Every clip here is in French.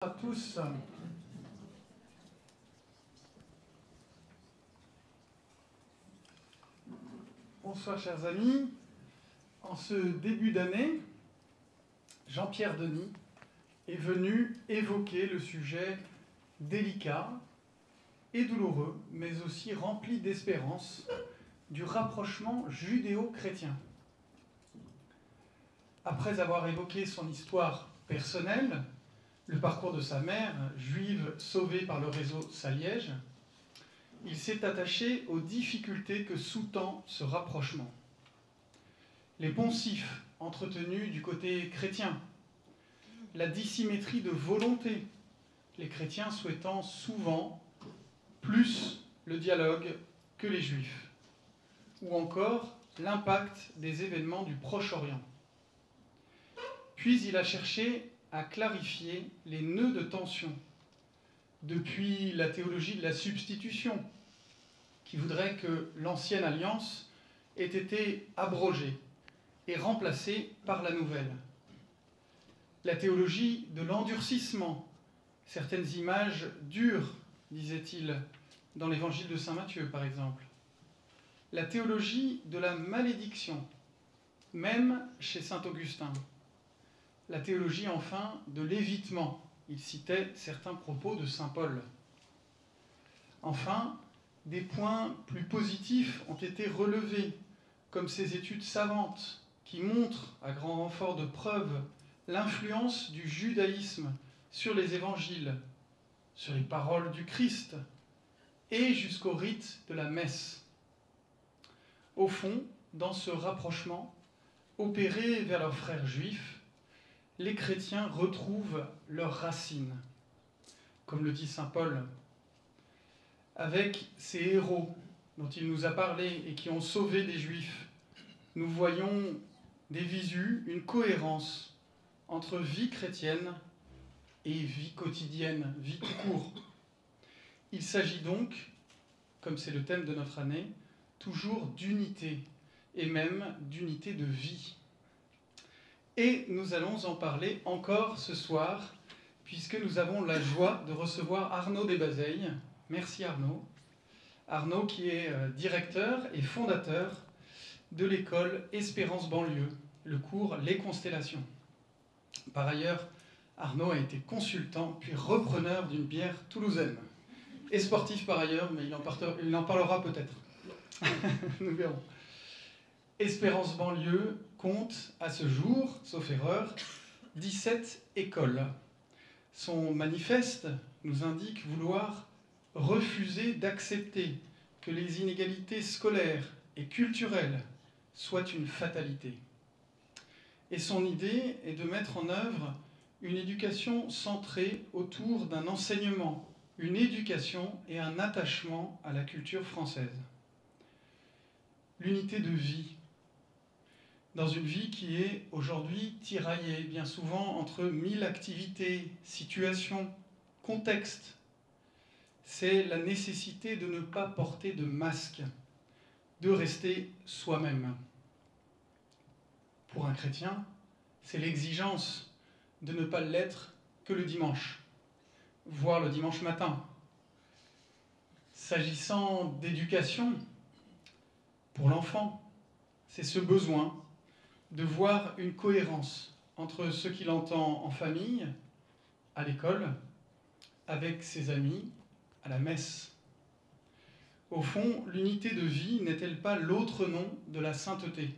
À tous. Bonsoir chers amis. En ce début d'année, Jean-Pierre Denis est venu évoquer le sujet délicat et douloureux, mais aussi rempli d'espérance, du rapprochement judéo-chrétien. Après avoir évoqué son histoire personnelle, le parcours de sa mère, juive sauvée par le réseau Saliège, il s'est attaché aux difficultés que sous-tend ce rapprochement. Les poncifs entretenus du côté chrétien, la dissymétrie de volonté, les chrétiens souhaitant souvent plus le dialogue que les juifs, ou encore l'impact des événements du Proche-Orient. Puis il a cherché à clarifier les nœuds de tension, depuis la théologie de la substitution, qui voudrait que l'ancienne alliance ait été abrogée et remplacée par la nouvelle. La théologie de l'endurcissement, certaines images dures, disait-il, dans l'évangile de saint Matthieu par exemple. La théologie de la malédiction, même chez saint Augustin. La théologie, enfin, de l'évitement. Il citait certains propos de saint Paul. Enfin, des points plus positifs ont été relevés, comme ces études savantes qui montrent, à grand renfort de preuves, l'influence du judaïsme sur les évangiles, sur les paroles du Christ, et jusqu'au rite de la messe. Au fond, dans ce rapprochement, opéré vers leurs frères juifs, les chrétiens retrouvent leurs racines, comme le dit saint Paul, avec ces héros dont il nous a parlé et qui ont sauvé des juifs. Nous voyons des visus, une cohérence entre vie chrétienne et vie quotidienne, vie tout court. Il s'agit donc, comme c'est le thème de notre année, toujours d'unité, et même d'unité de vie. Et nous allons en parler encore ce soir, puisque nous avons la joie de recevoir Arnaud Desbazeilles. Merci Arnaud. Arnaud qui est directeur et fondateur de l'école Espérance Banlieue, le cours Les Constellations. Par ailleurs, Arnaud a été consultant puis repreneur d'une bière toulousaine. Et sportif par ailleurs, mais il en parlera peut-être. Nous verrons. Espérance Banlieue compte à ce jour, sauf erreur, 17 écoles. Son manifeste nous indique vouloir refuser d'accepter que les inégalités scolaires et culturelles soient une fatalité. Et son idée est de mettre en œuvre une éducation centrée autour d'un enseignement, une éducation et un attachement à la culture française. L'unité de vie, dans une vie qui est aujourd'hui tiraillée bien souvent entre 1000 activités, situations, contextes. C'est la nécessité de ne pas porter de masque, de rester soi-même. Pour un chrétien, c'est l'exigence de ne pas l'être que le dimanche, voire le dimanche matin. S'agissant d'éducation, pour l'enfant, c'est ce besoin de voir une cohérence entre ce qu'il entend en famille, à l'école, avec ses amis, à la messe. Au fond, l'unité de vie n'est-elle pas l'autre nom de la sainteté?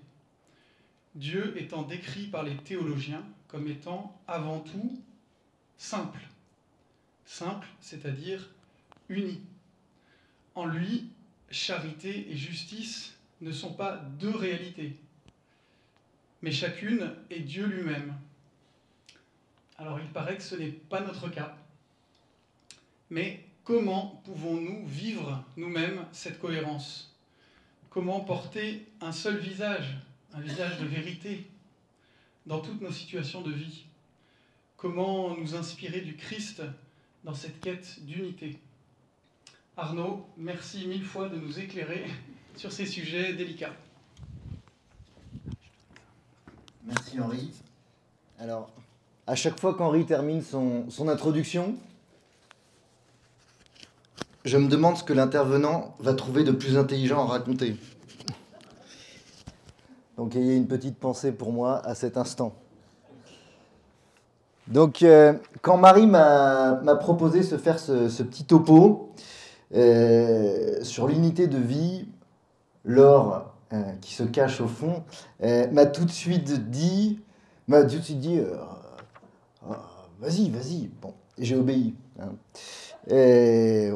Dieu étant décrit par les théologiens comme étant avant tout simple. Simple, c'est-à-dire uni. En lui, charité et justice ne sont pas deux réalités, mais chacune est Dieu lui-même. Alors il paraît que ce n'est pas notre cas. Mais comment pouvons-nous vivre nous-mêmes cette cohérence? Comment porter un seul visage, un visage de vérité, dans toutes nos situations de vie? Comment nous inspirer du Christ dans cette quête d'unité? Arnaud, merci 1000 fois de nous éclairer sur ces sujets délicats. Merci Henri. Alors, à chaque fois qu'Henri termine son introduction, je me demande ce que l'intervenant va trouver de plus intelligent à raconter. Donc ayez une petite pensée pour moi à cet instant. Donc quand Marie m'a proposé de faire ce petit topo sur l'unité de vie, l'or qui se cache au fond, m'a tout de suite dit, vas-y, bon, et j'ai obéi. Hein.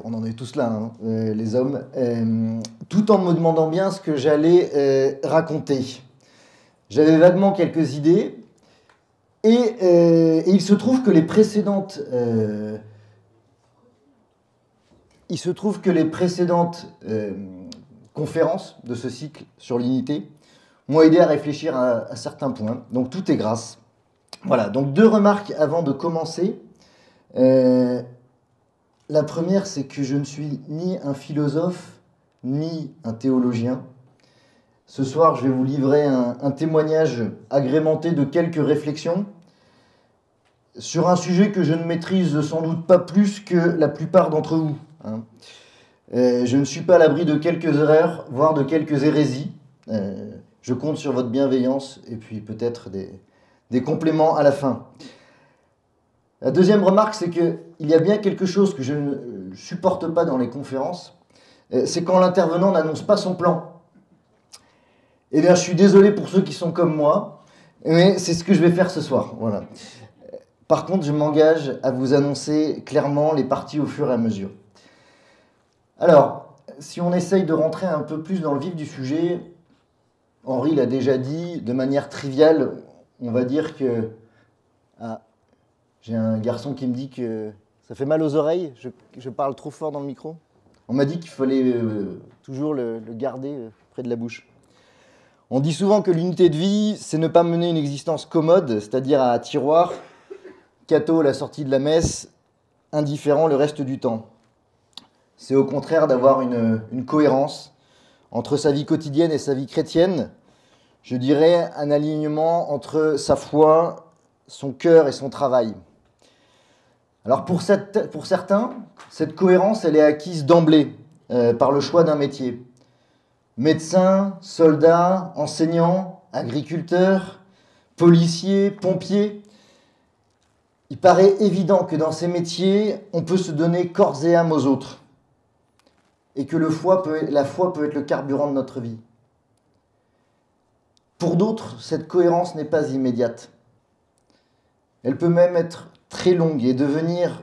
On en est tous là, hein, les hommes, tout en me demandant bien ce que j'allais raconter. J'avais vaguement quelques idées, et il se trouve que les précédentes, conférences de ce cycle sur l'unité m'ont aidé à réfléchir à certains points. Donc tout est grâce. Voilà, donc 2 remarques avant de commencer. La première, c'est que je ne suis ni un philosophe, ni un théologien. Ce soir, je vais vous livrer un témoignage agrémenté de quelques réflexions sur un sujet que je ne maîtrise sans doute pas plus que la plupart d'entre vous. Hein. Je ne suis pas à l'abri de quelques erreurs, voire de quelques hérésies. Je compte sur votre bienveillance et puis peut-être des compléments à la fin. La deuxième remarque, c'est qu'il y a bien quelque chose que je ne supporte pas dans les conférences, c'est quand l'intervenant n'annonce pas son plan. Eh bien, je suis désolé pour ceux qui sont comme moi, mais c'est ce que je vais faire ce soir. Voilà. Par contre, je m'engage à vous annoncer clairement les parties au fur et à mesure. Alors, si on essaye de rentrer un peu plus dans le vif du sujet, Henri l'a déjà dit, de manière triviale, on va dire que... Ah, j'ai un garçon qui me dit que ça fait mal aux oreilles, je parle trop fort dans le micro. On m'a dit qu'il fallait toujours le garder près de la bouche. On dit souvent que l'unité de vie, c'est ne pas mener une existence commode, c'est-à-dire à tiroir, catho la sortie de la messe, indifférent le reste du temps. C'est au contraire d'avoir une cohérence entre sa vie quotidienne et sa vie chrétienne. Je dirais un alignement entre sa foi, son cœur et son travail. Alors pour certains, cette cohérence, elle est acquise d'emblée par le choix d'un métier. Médecin, soldat, enseignant, agriculteur, policier, pompier. Il paraît évident que dans ces métiers, on peut se donner corps et âme aux autres. Et que la foi peut être le carburant de notre vie. Pour d'autres, cette cohérence n'est pas immédiate. Elle peut même être très longue et devenir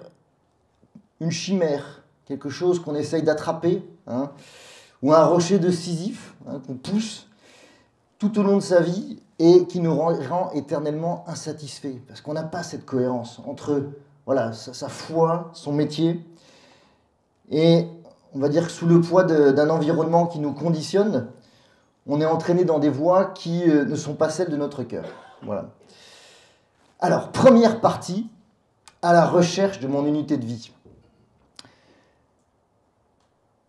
une chimère, quelque chose qu'on essaye d'attraper, hein, ou un rocher de Sisyphe, hein, qu'on pousse tout au long de sa vie et qui nous rend éternellement insatisfaits, parce qu'on n'a pas cette cohérence entre voilà, sa foi, son métier, et on va dire que sous le poids d'un environnement qui nous conditionne, on est entraîné dans des voies qui ne sont pas celles de notre cœur. Voilà. Alors, première partie, à la recherche de mon unité de vie.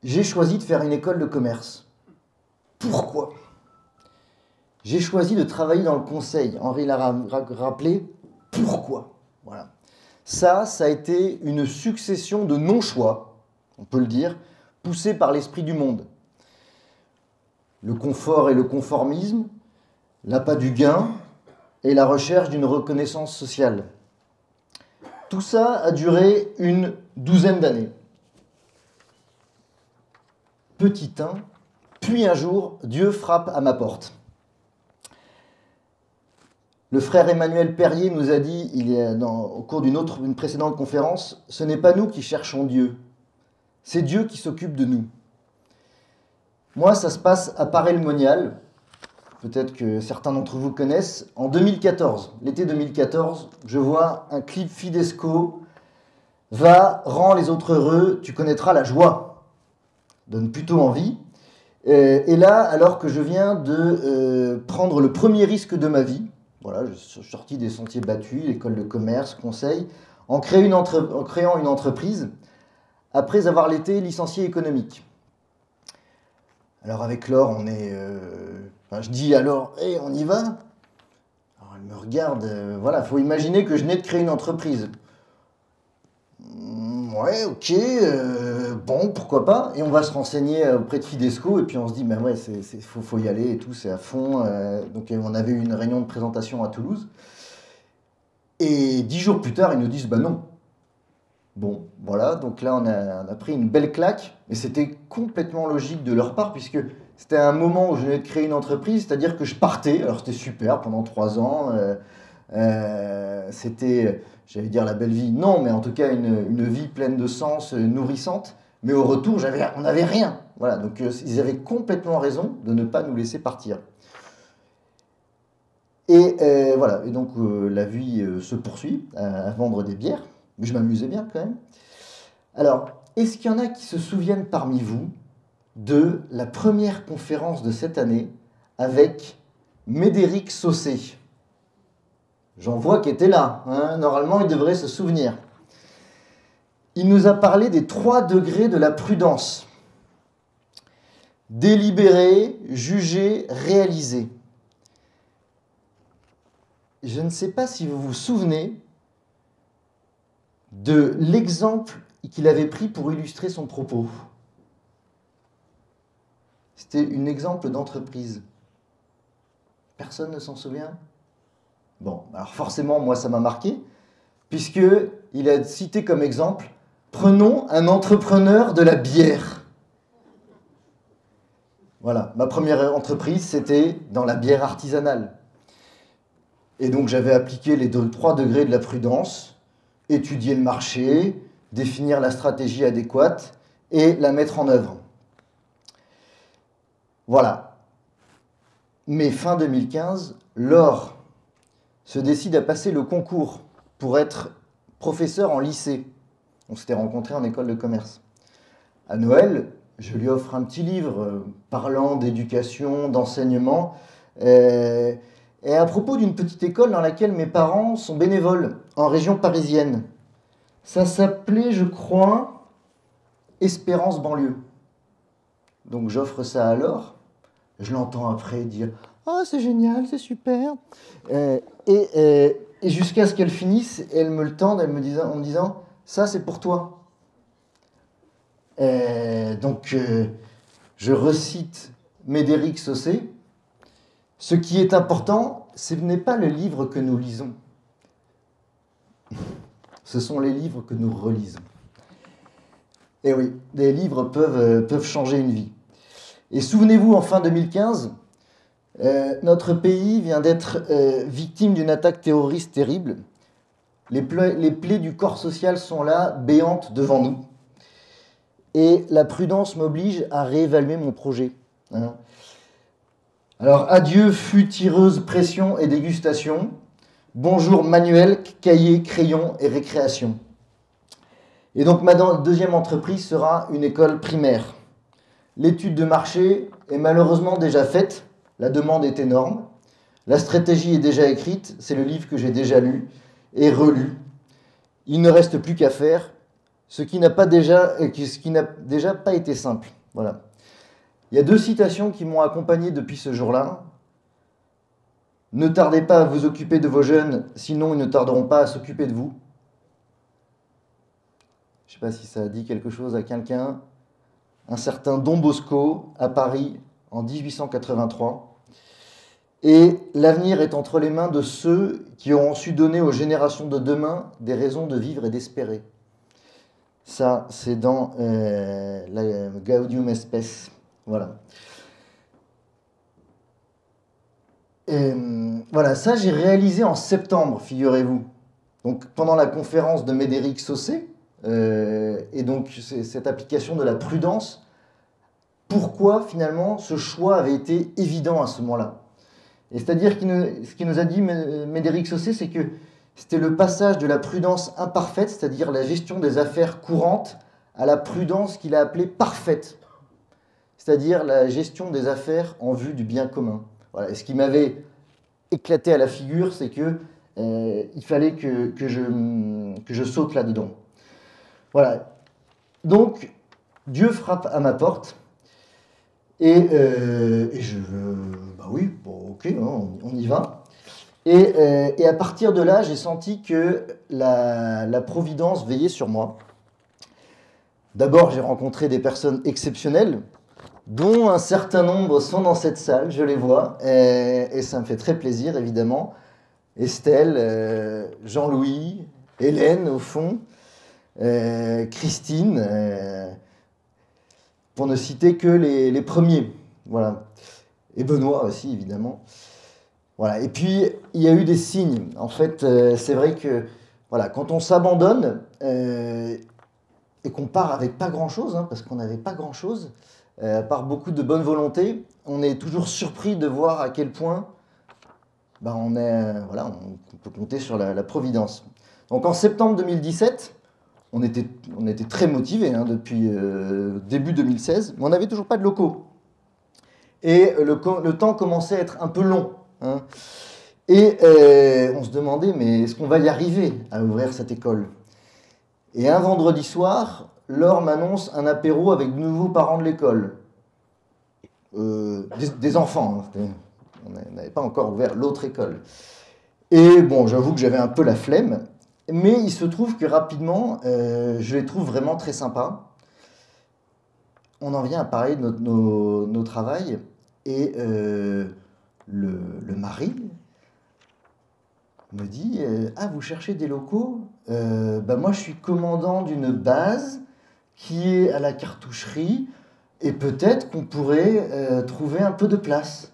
J'ai choisi de faire une école de commerce. Pourquoi ? J'ai choisi de travailler dans le conseil. Henri l'a rappelé. Pourquoi ? Voilà. Ça a été une succession de non-choix, on peut le dire, poussés par l'esprit du monde. Le confort et le conformisme, l'appât du gain et la recherche d'une reconnaissance sociale. Tout ça a duré une 12aine d'années. Petit 1, puis un jour, Dieu frappe à ma porte. Le frère Emmanuel Perrier nous a dit, au cours d'une précédente conférence, ce n'est pas nous qui cherchons Dieu, c'est Dieu qui s'occupe de nous. Moi, ça se passe à Paray-le-Monial, peut-être que certains d'entre vous connaissent, en 2014, l'été 2014, je vois un clip Fidesco, va, rends les autres heureux, tu connaîtras la joie. Donne plutôt envie. Et là, alors que je viens de prendre le premier risque de ma vie, voilà, je suis sorti des sentiers battus, l'école de commerce, conseil, en créant une entreprise, après avoir été licencié économique. Alors avec Laure, on est... je dis alors, on y va ? Alors Alors, elle me regarde, voilà, il faut imaginer que je venais de créer une entreprise. Ouais, ok, bon, pourquoi pas. Et on va se renseigner auprès de Fidesco, et puis on se dit, ben ouais, faut y aller et tout, c'est à fond. Donc on avait eu une réunion de présentation à Toulouse. Et 10 jours plus tard, ils nous disent, bah non. Bon, voilà, donc là on a pris une belle claque, mais c'était complètement logique de leur part, puisque c'était un moment où je venais de créer une entreprise, c'est-à-dire que je partais, alors c'était super pendant 3 ans, c'était, j'allais dire la belle vie, non, mais en tout cas une vie pleine de sens, nourrissante, mais au retour, on n'avait rien. Voilà, donc ils avaient complètement raison de ne pas nous laisser partir. Et voilà, et donc la vie se poursuit à vendre des bières, mais je m'amusais bien quand même. Alors, est-ce qu'il y en a qui se souviennent parmi vous de la première conférence de cette année avec Médéric Saucé? J'en vois qui était là, hein. Normalement il devrait se souvenir. Il nous a parlé des 3 degrés de la prudence. Délibérer, juger, réaliser. Je ne sais pas si vous vous souvenez de l'exemple qu'il avait pris pour illustrer son propos. C'était un exemple d'entreprise. Personne ne s'en souvient? Bon, alors forcément, moi, ça m'a marqué, puisqu'il a cité comme exemple, prenons un entrepreneur de la bière. Voilà, ma première entreprise, c'était dans la bière artisanale. Et donc, j'avais appliqué les 3 degrés de la prudence, étudier le marché, définir la stratégie adéquate et la mettre en œuvre. Voilà. Mais fin 2015, Laure se décide à passer le concours pour être professeur en lycée. On s'était rencontrés en école de commerce. À Noël, je lui offre un petit livre parlant d'éducation, d'enseignement, et à propos d'une petite école dans laquelle mes parents sont bénévoles, en région parisienne. Ça s'appelait, je crois, Espérance banlieue. Donc j'offre ça à Laure. Je l'entends après dire « Oh, c'est génial, c'est super !» Et jusqu'à ce qu'elle finisse, elle me le tende en me disant « Ça, c'est pour toi !» Donc, je recite Médéric Saucé. Ce qui est important, ce n'est pas le livre que nous lisons. Ce sont les livres que nous relisons. Et oui, des livres peuvent changer une vie. Et souvenez-vous, en fin 2015, notre pays vient d'être victime d'une attaque terroriste terrible. Les plaies du corps social sont là, béantes devant nous. Et la prudence m'oblige à réévaluer mon projet. Hein. Alors, adieu fût tireuse, pression et dégustation. Bonjour manuel, cahier, crayon et récréation. Et donc, ma deuxième entreprise sera une école primaire. L'étude de marché est malheureusement déjà faite. La demande est énorme. La stratégie est déjà écrite. C'est le livre que j'ai déjà lu et relu. Il ne reste plus qu'à faire ce qui n'a déjà pas été simple. Voilà. Il y a 2 citations qui m'ont accompagné depuis ce jour-là. Ne tardez pas à vous occuper de vos jeunes, sinon ils ne tarderont pas à s'occuper de vous. Je ne sais pas si ça dit quelque chose à quelqu'un. Un certain Don Bosco à Paris en 1883. Et l'avenir est entre les mains de ceux qui auront su donner aux générations de demain des raisons de vivre et d'espérer. Ça, c'est dans la Gaudium Spes. Voilà. Et, voilà, ça j'ai réalisé en septembre, figurez-vous. Donc pendant la conférence de Médéric Saucé, et donc cette application de la prudence, pourquoi finalement ce choix avait été évident à ce moment-là. Et c'est-à-dire ce qu'il nous a dit Médéric Saucé, c'est que c'était le passage de la prudence imparfaite, c'est-à-dire la gestion des affaires courantes, à la prudence qu'il a appelée parfaite, c'est-à-dire la gestion des affaires en vue du bien commun. Voilà. Et ce qui m'avait éclaté à la figure, c'est que il fallait que je saute là-dedans. Voilà. Donc, Dieu frappe à ma porte, et je... Bah oui, bon, ok, on y va. Et à partir de là, j'ai senti que la Providence veillait sur moi. D'abord, j'ai rencontré des personnes exceptionnelles, dont un certain nombre sont dans cette salle, je les vois, et ça me fait très plaisir, évidemment. Estelle, Jean-Louis, Hélène, au fond, Christine, pour ne citer que les premiers. Voilà. Et Benoît aussi, évidemment. Voilà. Et puis, il y a eu des signes. En fait, c'est vrai que voilà, quand on s'abandonne et qu'on part avec pas grand-chose, hein, parce qu'on n'avait pas grand-chose, à part beaucoup de bonne volonté, on est toujours surpris de voir à quel point on peut compter sur la Providence. Donc en septembre 2017, on était très motivés hein, depuis début 2016, mais on n'avait toujours pas de locaux. Et le temps commençait à être un peu long. Hein. Et on se demandait, mais est-ce qu'on va y arriver à ouvrir cette école? Et un vendredi soir, Laure m'annonce un apéro avec de nouveaux parents de l'école. Des enfants. Hein, on n'avait pas encore ouvert l'autre école. Et bon, j'avoue que j'avais un peu la flemme. Mais il se trouve que rapidement, je les trouve vraiment très sympas. On en vient à parler de nos travails. Et le mari me dit ah, vous cherchez des locaux? Moi, je suis commandant d'une base qui est à la cartoucherie. Et peut-être qu'on pourrait trouver un peu de place.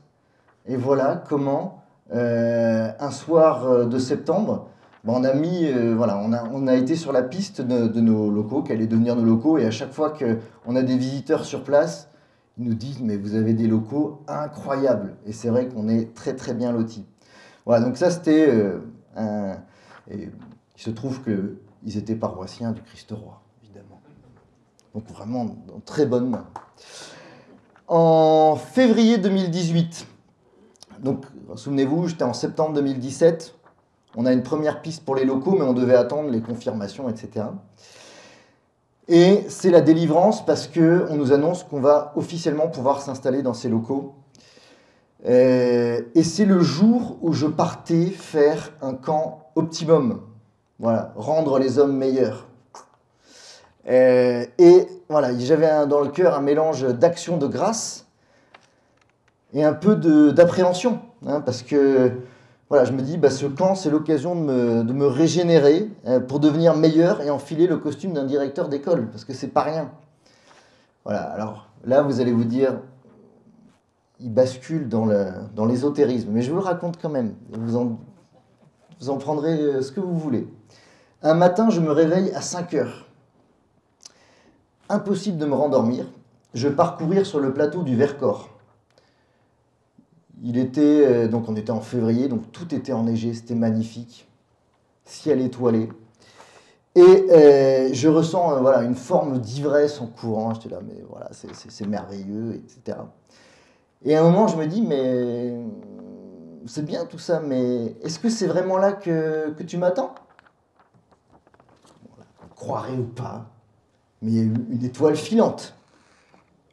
Et voilà comment, un soir de septembre, on a été sur la piste de nos locaux, qui allaient devenir nos locaux. Et à chaque fois qu'on a des visiteurs sur place, ils nous disent « mais vous avez des locaux incroyables ». Et c'est vrai qu'on est très très bien lotis. Voilà, donc ça c'était... et il se trouve qu'ils étaient paroissiens du Christ-Roi, évidemment. Donc vraiment dans très bonne main. En février 2018, donc souvenez-vous, j'étais en septembre 2017, on a une première piste pour les locaux, mais on devait attendre les confirmations, etc. Et c'est la délivrance parce qu'on nous annonce qu'on va officiellement pouvoir s'installer dans ces locaux. Et c'est le jour où je partais faire un camp optimum. Voilà, rendre les hommes meilleurs. Et voilà, j'avais dans le cœur un mélange d'action de grâce et un peu d'appréhension. Hein, parce que voilà, je me dis, ce camp, c'est l'occasion de me régénérer pour devenir meilleur et enfiler le costume d'un directeur d'école. Parce que c'est pas rien. Voilà, alors là, vous allez vous dire, il bascule dans l'ésotérisme. Mais je vous le raconte quand même. Vous en prendrez ce que vous voulez. Un matin, je me réveille à 5 heures. Impossible de me rendormir. Je pars courir sur le plateau du Vercors. Donc on était en février, donc tout était enneigé, c'était magnifique. Ciel étoilé. Et je ressens une forme d'ivresse en courant. J'étais là, mais voilà, c'est merveilleux, etc. Et à un moment, je me dis, mais c'est bien tout ça, mais est-ce que c'est vraiment là que tu m'attends? Vous croirez ou pas, mais il y a eu une étoile filante.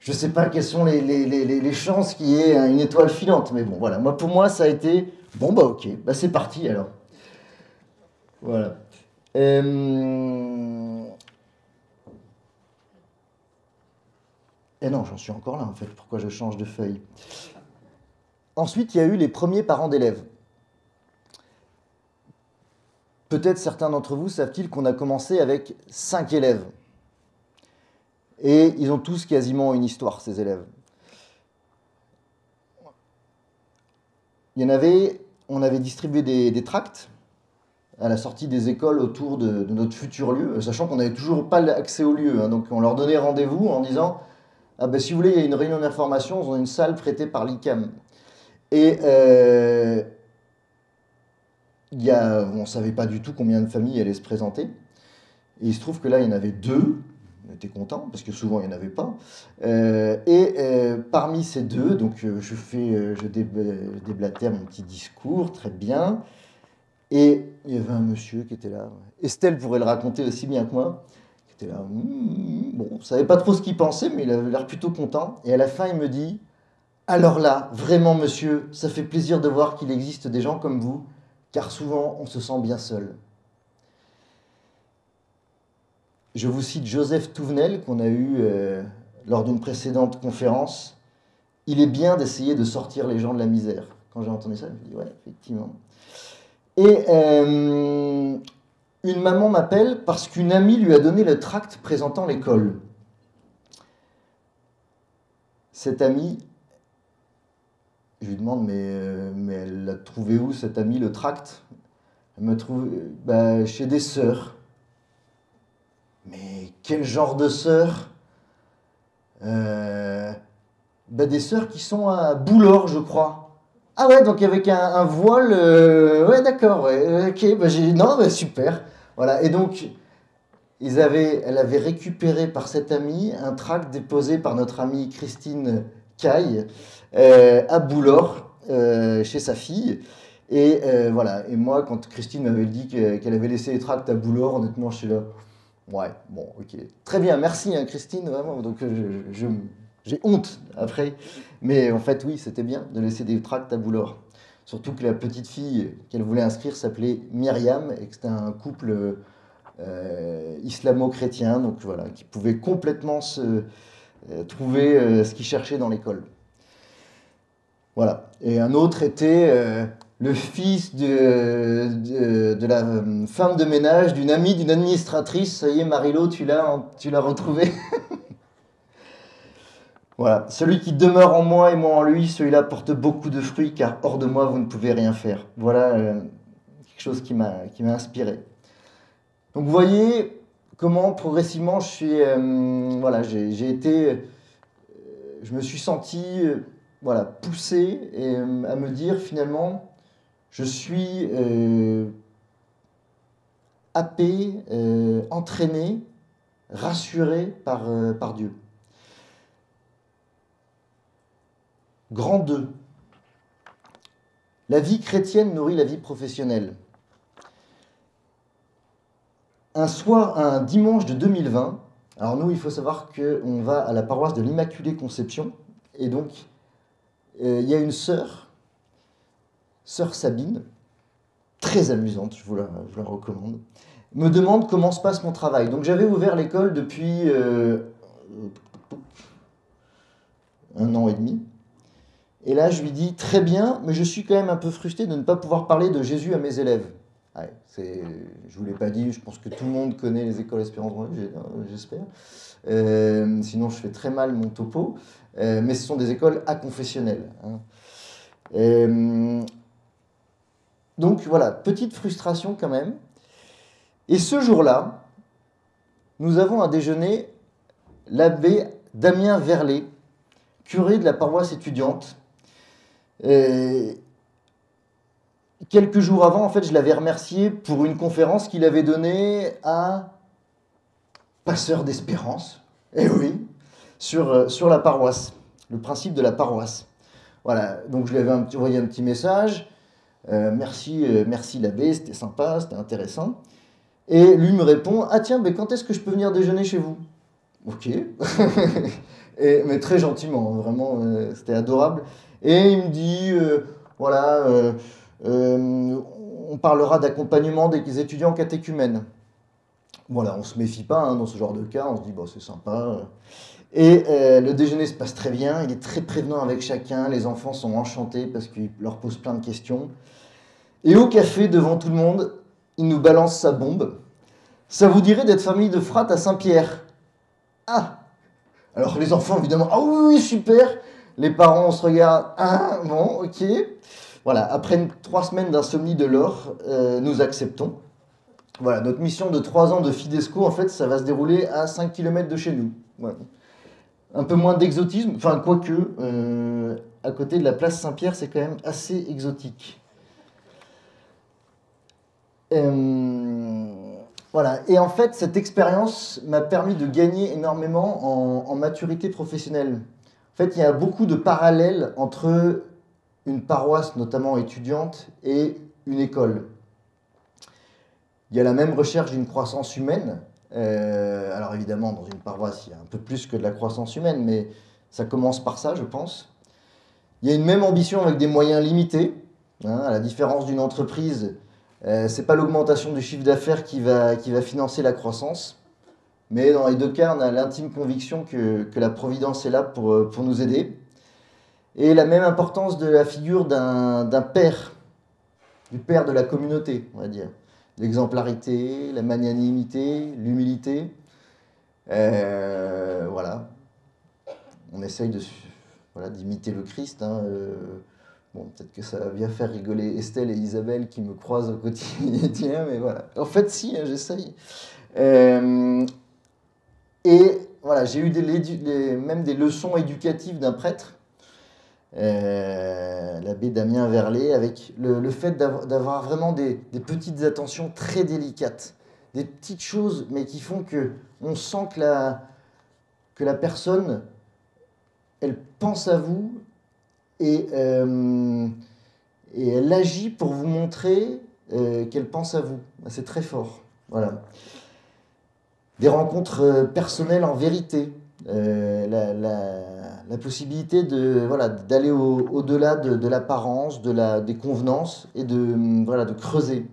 Je ne sais pas quelles sont les chances qu'il y ait une étoile filante, mais bon, voilà. Pour moi, ça a été, ok, c'est parti alors. Voilà. Et non, j'en suis encore là, en fait. Pourquoi je change de feuille? Ensuite, il y a eu les premiers parents d'élèves. Peut-être certains d'entre vous savent-ils qu'on a commencé avec 5 élèves. Et ils ont tous quasiment une histoire, ces élèves. On avait distribué des tracts à la sortie des écoles autour de notre futur lieu, sachant qu'on n'avait toujours pas accès au lieu. Hein, donc on leur donnait rendez-vous en disant « Ah si vous voulez, il y a une réunion d'information dans une salle prêtée par l'ICAM. » Et on ne savait pas du tout combien de familles allaient se présenter. Et il se trouve que là, il y en avait 2. On était contents, parce que souvent, il n'y en avait pas. Parmi ces 2, donc je déblatère mon petit discours, très bien. Et il y avait un monsieur qui était là. Estelle pourrait le raconter aussi bien que moi. Qui était là. Bon, on ne savait pas trop ce qu'il pensait, mais il avait l'air plutôt content. Et à la fin, il me dit « Alors là, vraiment, monsieur, ça fait plaisir de voir qu'il existe des gens comme vous. car souvent on se sent bien seul. Je vous cite Joseph Touvenel, qu'on a eu lors d'une précédente conférence. Il est bien d'essayer de sortir les gens de la misère. Quand j'ai entendu ça, je me dis, ouais, effectivement. Et une maman m'appelle parce qu'une amie lui a donné le tract présentant l'école. Cette amie, je lui demande, mais elle a trouvé où, cette amie, le tract? Elle me trouve chez des sœurs. Mais quel genre de sœurs? Des sœurs qui sont à Boulor, je crois. Ah ouais, donc avec un voile... ouais, d'accord, ouais, ok, non, super. Voilà, et donc, elle avait récupéré par cette amie un tract déposé par notre amie Christine Caille à Boulor, chez sa fille. Et voilà, et moi, quand Christine m'avait dit qu'elle avait laissé les tracts à Boulor, honnêtement, je suis là... Ouais, bon, ok. Très bien, merci hein, Christine, vraiment. Donc j'ai honte après. Mais en fait, oui, c'était bien de laisser des tracts à Boulor. Surtout que la petite fille qu'elle voulait inscrire s'appelait Myriam et que c'était un couple islamo-chrétien, donc voilà, qui pouvait complètement se trouver ce qu'ils cherchaient dans l'école. Voilà. Et un autre était le fils de la femme de ménage d'une amie d'une administratrice. Ça y est, Marilo, tu l'as retrouvé. Voilà. Celui qui demeure en moi et moi en lui, celui-là porte beaucoup de fruits, car hors de moi, vous ne pouvez rien faire. Voilà quelque chose qui m'a inspiré. Donc vous voyez comment progressivement j'ai été, je me suis senti poussé à me dire finalement, je suis happé, entraîné, rassuré par Dieu. Grand 2. La vie chrétienne nourrit la vie professionnelle. Un dimanche de 2020, alors nous, il faut savoir qu'on va à la paroisse de l'Immaculée Conception, et donc il y a une sœur Sabine, très amusante, je vous la recommande, me demande comment se passe mon travail. Donc j'avais ouvert l'école depuis 1 an et demi. Et là, je lui dis, très bien, mais je suis quand même un peu frustré de ne pas pouvoir parler de Jésus à mes élèves. Ouais, je ne vous l'ai pas dit, je pense que tout le monde connaît les écoles Espérance, j'espère. Sinon, je fais très mal mon topo. Mais ce sont des écoles aconfessionnelles. Hein. Donc voilà, petite frustration quand même. Et ce jour-là, nous avons à déjeuner l'abbé Damien Verlet, curé de la paroisse étudiante. Quelques jours avant, en fait, je l'avais remercié pour une conférence qu'il avait donnée à Passeurs d'Espérance, oui, sur la paroisse, le principe de la paroisse. Voilà, donc je lui avais envoyé un petit message. Merci l'abbé, c'était sympa, c'était intéressant. Et lui me répond, ah tiens, mais quand est-ce que je peux venir déjeuner chez vous? Ok, mais très gentiment, vraiment, c'était adorable. Et il me dit, on parlera d'accompagnement des étudiants catéchumènes. Voilà, on ne se méfie pas dans ce genre de cas, on se dit, c'est sympa. Et le déjeuner se passe très bien, il est très prévenant avec chacun, les enfants sont enchantés parce qu'il leur pose plein de questions. Et au café, devant tout le monde, il nous balance sa bombe. Ça vous dirait d'être famille de frates à Saint-Pierre? Ah! Alors les enfants, évidemment, ah oui, super! Les parents, on se regarde, ah, bon, ok. Voilà, après 3 semaines d'insomnie de l'or, nous acceptons. Voilà, notre mission de 3 ans de Fidesco, en fait, ça va se dérouler à 5 km de chez nous. Voilà. Un peu moins d'exotisme, enfin, quoique, à côté de la place Saint-Pierre, c'est quand même assez exotique. Voilà, et en fait, cette expérience m'a permis de gagner énormément en maturité professionnelle. En fait, il y a beaucoup de parallèles entre une paroisse, notamment étudiante, et une école. Il y a la même recherche d'une croissance humaine. Alors évidemment, dans une paroisse, il y a un peu plus que de la croissance humaine, mais ça commence par ça, je pense. Il y a une même ambition avec des moyens limités. Hein, à la différence d'une entreprise, c'est pas l'augmentation du chiffre d'affaires qui va financer la croissance. Mais dans les deux cas, on a l'intime conviction que la Providence est là pour nous aider. Et la même importance de la figure d'un père, du père de la communauté, on va dire. L'exemplarité, la magnanimité, l'humilité. Voilà. On essaye d'imiter le Christ. Hein. Bon, peut-être que ça va bien faire rigoler Estelle et Isabelle qui me croisent au quotidien, mais voilà. En fait, si, hein, j'essaye. Et voilà, j'ai eu même des leçons éducatives d'un prêtre, l'abbé Damien Verlet, avec le fait d'avoir vraiment des petites attentions très délicates, des petites choses, mais qui font qu'on sent que la personne, elle pense à vous et elle agit pour vous montrer qu'elle pense à vous. C'est très fort. Voilà. Des rencontres personnelles en vérité, la possibilité d'aller au-delà de l'apparence, des convenances et de creuser.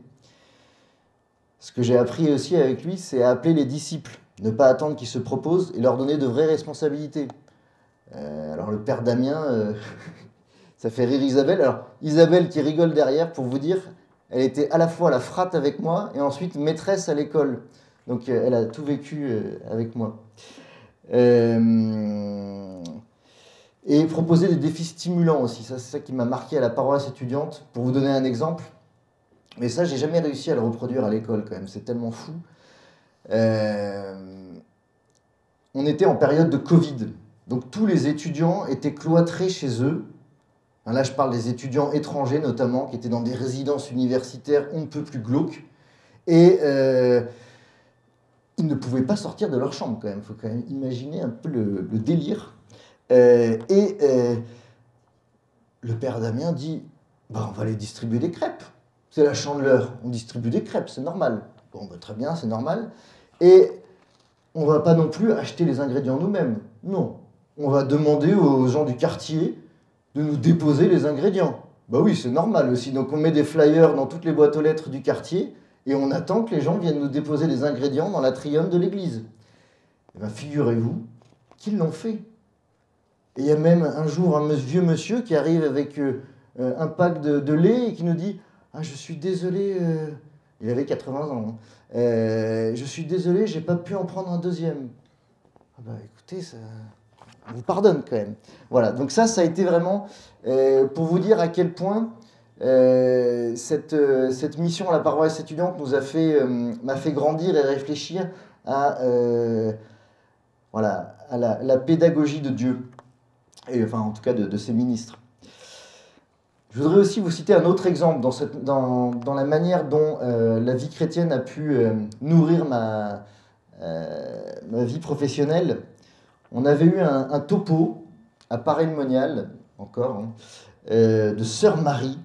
Ce que j'ai appris aussi avec lui, c'est à appeler les disciples, ne pas attendre qu'ils se proposent et leur donner de vraies responsabilités. Alors le père Damien, ça fait rire Isabelle. Alors Isabelle qui rigole derrière, pour vous dire, elle était à la fois la frate avec moi et ensuite maîtresse à l'école. Donc elle a tout vécu avec moi. Et proposer des défis stimulants aussi, ça c'est ça qui m'a marqué à la paroisse étudiante. Pour vous donner un exemple, mais ça j'ai jamais réussi à le reproduire à l'école quand même, c'est tellement fou. On était en période de Covid, donc tous les étudiants étaient cloîtrés chez eux. Là je parle des étudiants étrangers notamment, qui étaient dans des résidences universitaires on ne peut plus glauques. Et ils ne pouvaient pas sortir de leur chambre quand même. Il faut quand même imaginer un peu le délire. Le père Damien dit on va aller distribuer des crêpes. C'est la Chandeleur, on distribue des crêpes, c'est normal. Bon, très bien, c'est normal. Et on ne va pas non plus acheter les ingrédients nous-mêmes. Non. On va demander aux gens du quartier de nous déposer les ingrédients. Bah oui, c'est normal aussi. Donc on met des flyers dans toutes les boîtes aux lettres du quartier. Et on attend que les gens viennent nous déposer les ingrédients dans l'atrium de l'église. Eh bien, figurez-vous qu'ils l'ont fait. Et il y a même un jour un vieux monsieur qui arrive avec un pack de lait et qui nous dit « Ah, je suis désolé, il avait 80 ans. Hein. Je suis désolé, j'ai pas pu en prendre un deuxième. » Ah bah écoutez, ça... on vous pardonne quand même. Voilà, donc ça a été vraiment pour vous dire à quel point cette mission à la paroisse étudiante m'a fait grandir et réfléchir à la pédagogie de Dieu, et enfin en tout cas de ses ministres. Je voudrais aussi vous citer un autre exemple dans la manière dont la vie chrétienne a pu nourrir ma vie professionnelle. On avait eu un topo à Paray-le-Monial, encore, hein, de Sœur Marie,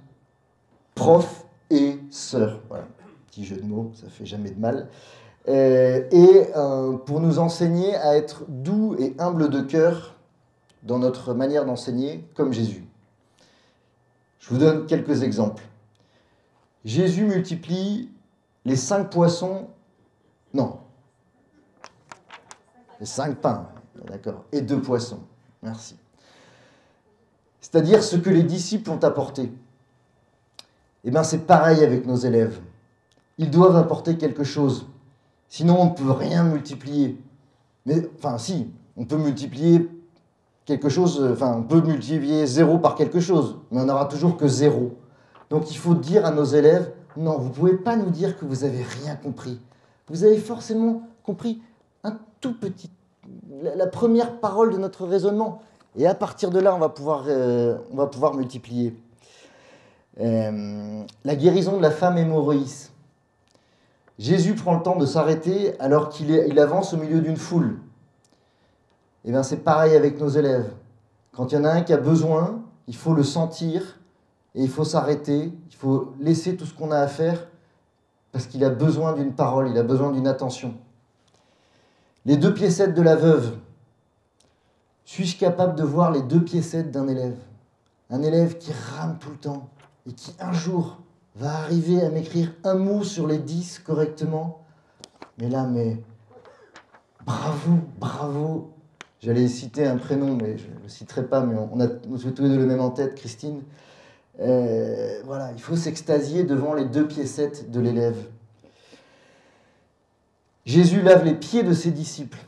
prof et sœur. Voilà, petit jeu de mots, ça fait jamais de mal. Pour nous enseigner à être doux et humble de cœur dans notre manière d'enseigner, comme Jésus. Je vous donne quelques exemples. Jésus multiplie les 5 poissons, non, les 5 pains, d'accord, et 2 poissons. Merci. C'est-à-dire ce que les disciples ont apporté. Eh bien, c'est pareil avec nos élèves. Ils doivent apporter quelque chose. Sinon, on ne peut rien multiplier. Mais, enfin, si, on peut multiplier quelque chose, on peut multiplier 0 par quelque chose, mais on n'aura toujours que 0. Donc, il faut dire à nos élèves, non, vous ne pouvez pas nous dire que vous n'avez rien compris. Vous avez forcément compris un tout petit, la première parole de notre raisonnement. Et à partir de là, on va pouvoir multiplier. La guérison de la femme hémorroïs. Jésus prend le temps de s'arrêter alors qu'il avance au milieu d'une foule. Eh bien, c'est pareil avec nos élèves. Quand il y en a un qui a besoin, il faut le sentir et il faut s'arrêter. Il faut laisser tout ce qu'on a à faire parce qu'il a besoin d'une parole, il a besoin d'une attention. Les 2 piécettes de la veuve. Suis-je capable de voir les 2 piécettes d'un élève? Un élève qui rame tout le temps et qui un jour va arriver à m'écrire un mot sur les 10 correctement. Mais là, bravo, bravo. J'allais citer un prénom, mais je ne le citerai pas, mais on a tous les deux le même en tête, Christine. Voilà, il faut s'extasier devant les 2 piécettes de l'élève. Jésus lave les pieds de ses disciples.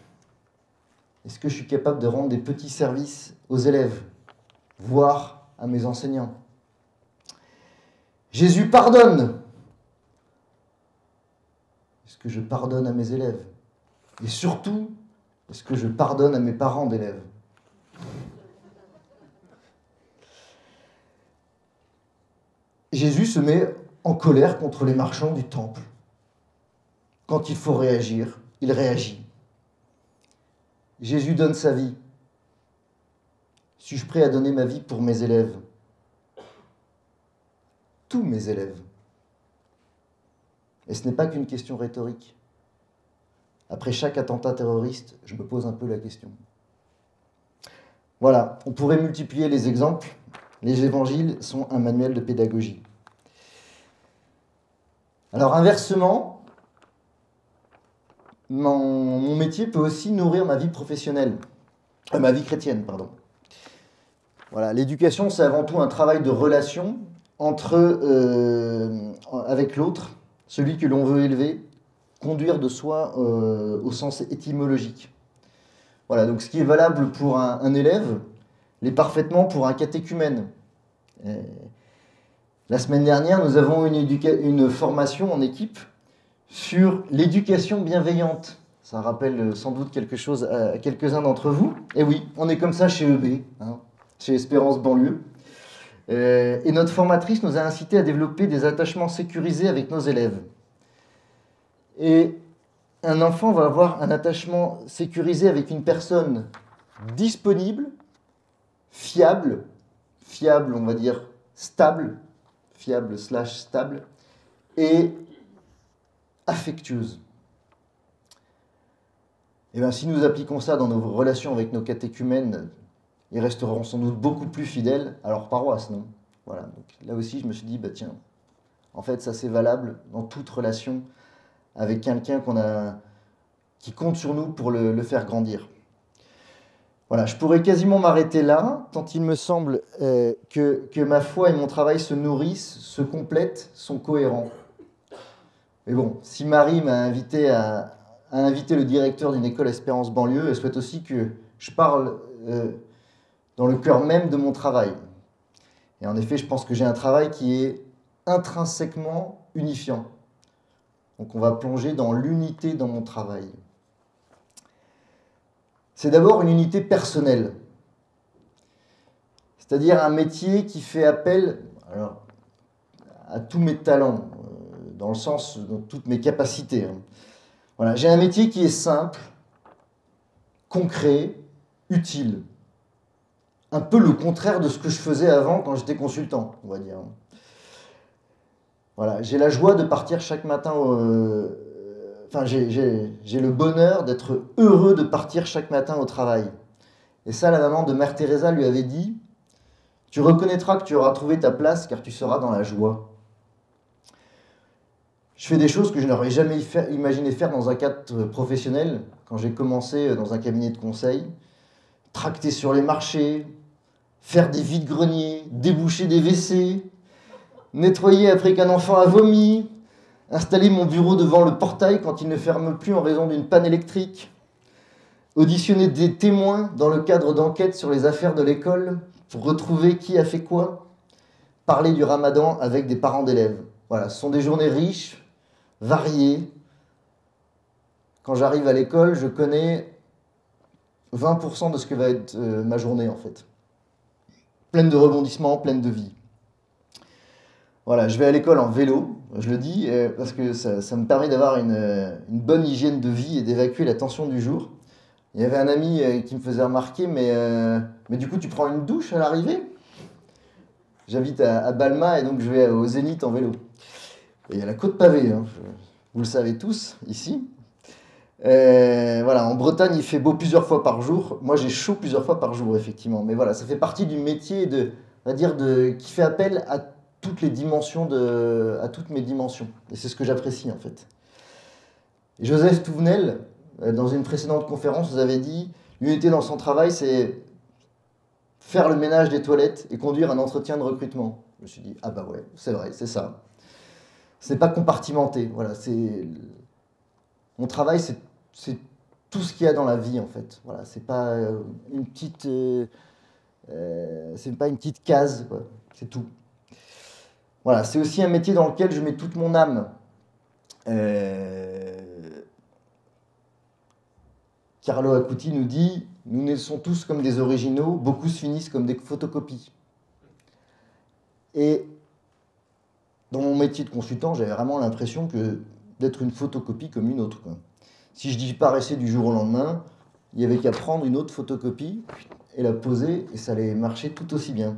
Est-ce que je suis capable de rendre des petits services aux élèves, voire à mes enseignants? Jésus pardonne. Est-ce que je pardonne à mes élèves? Et surtout, est-ce que je pardonne à mes parents d'élèves? Jésus se met en colère contre les marchands du temple. Quand il faut réagir, il réagit. Jésus donne sa vie. Suis-je prêt à donner ma vie pour mes élèves? Tous mes élèves. Et ce n'est pas qu'une question rhétorique. Après chaque attentat terroriste, je me pose un peu la question. Voilà, on pourrait multiplier les exemples. Les évangiles sont un manuel de pédagogie. Alors inversement, mon métier peut aussi nourrir ma vie professionnelle, ma vie chrétienne, pardon. Voilà, l'éducation, c'est avant tout un travail de relation avec l'autre, celui que l'on veut élever, conduire de soi au sens étymologique. Voilà, donc ce qui est valable pour un élève l'est parfaitement pour un catéchumène. La semaine dernière, nous avons une formation en équipe sur l'éducation bienveillante. Ça rappelle sans doute quelque chose à quelques-uns d'entre vous. Et oui, on est comme ça chez EB, chez Espérance Banlieue. Et notre formatrice nous a incité à développer des attachements sécurisés avec nos élèves. Et un enfant va avoir un attachement sécurisé avec une personne disponible, fiable, on va dire stable, fiable/stable, et affectueuse. Et bien, si nous appliquons ça dans nos relations avec nos catéchumènes, ils resteront sans doute beaucoup plus fidèles à leur paroisse, non? Voilà. Donc, là aussi, je me suis dit, bah tiens, en fait, ça c'est valable dans toute relation avec quelqu'un qui compte sur nous pour le faire grandir. Voilà, je pourrais quasiment m'arrêter là, tant il me semble que ma foi et mon travail se nourrissent, se complètent, sont cohérents. Mais bon, si Marie m'a invité à inviter le directeur d'une école Espérance Banlieue, elle souhaite aussi que je parle dans le cœur même de mon travail. Et en effet, je pense que j'ai un travail qui est intrinsèquement unifiant. Donc on va plonger dans l'unité dans mon travail. C'est d'abord une unité personnelle. C'est-à-dire un métier qui fait appel à tous mes talents, dans le sens de toutes mes capacités. Voilà, j'ai un métier qui est simple, concret, utile. Un peu le contraire de ce que je faisais avant quand j'étais consultant, on va dire. Voilà, j'ai la joie de partir chaque matin. J'ai le bonheur d'être heureux de partir chaque matin au travail. Et ça, la maman de Mère Teresa lui avait dit, « Tu reconnaîtras que tu auras trouvé ta place car tu seras dans la joie. » Je fais des choses que je n'aurais jamais imaginé faire dans un cadre professionnel, quand j'ai commencé dans un cabinet de conseil. Tracter sur les marchés, faire des vides-greniers, déboucher des WC, nettoyer après qu'un enfant a vomi, installer mon bureau devant le portail quand il ne ferme plus en raison d'une panne électrique, auditionner des témoins dans le cadre d'enquêtes sur les affaires de l'école pour retrouver qui a fait quoi, parler du ramadan avec des parents d'élèves. Voilà, ce sont des journées riches, variées. Quand j'arrive à l'école, je connais 20% de ce que va être ma journée en fait. Pleine de rebondissements, pleine de vie. Voilà, je vais à l'école en vélo, je le dis, parce que ça me permet d'avoir une bonne hygiène de vie et d'évacuer la tension du jour. Il y avait un ami qui me faisait remarquer, mais du coup tu prends une douche à l'arrivée? J'habite à Balma et donc je vais au Zénith en vélo. Et il y a la côte pavée, vous le savez tous, ici. Voilà, en Bretagne, il fait beau plusieurs fois par jour. Moi, j'ai chaud plusieurs fois par jour, effectivement. Mais voilà, ça fait partie du métier qui fait appel à toutes les dimensions à toutes mes dimensions. Et c'est ce que j'apprécie en fait. Et Joseph Touvenel, dans une précédente conférence, vous avait dit l'unité dans son travail, c'est faire le ménage des toilettes et conduire un entretien de recrutement. Je me suis dit, ah bah ouais, c'est vrai, c'est ça. C'est pas compartimenté. Voilà, mon travail, c'est tout ce qu'il y a dans la vie en fait. Voilà, c'est pas une petite, c'est pas une petite case, quoi. C'est tout. Voilà, c'est aussi un métier dans lequel je mets toute mon âme. Carlo Acuti nous dit « Nous naissons tous comme des originaux, beaucoup se finissent comme des photocopies. » Et dans mon métier de consultant, j'avais vraiment l'impression d'être une photocopie comme une autre, quoi. Si je disparaissais du jour au lendemain, il n'y avait qu'à prendre une autre photocopie et la poser, et ça allait marcher tout aussi bien.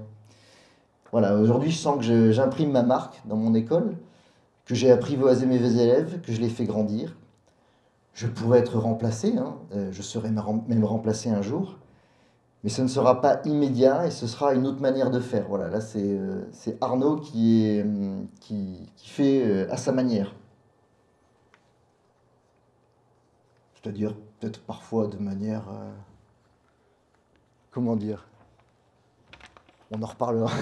Voilà, aujourd'hui, je sens que j'imprime ma marque dans mon école, que j'ai apprivoisé mes élèves, que je les fais grandir. Je pourrais être remplacé, hein, je serai même remplacé un jour, mais ce ne sera pas immédiat et ce sera une autre manière de faire. Voilà, là, c'est Arnaud qui fait à sa manière. C'est-à-dire, peut-être parfois de manière... comment dire? On en reparlera.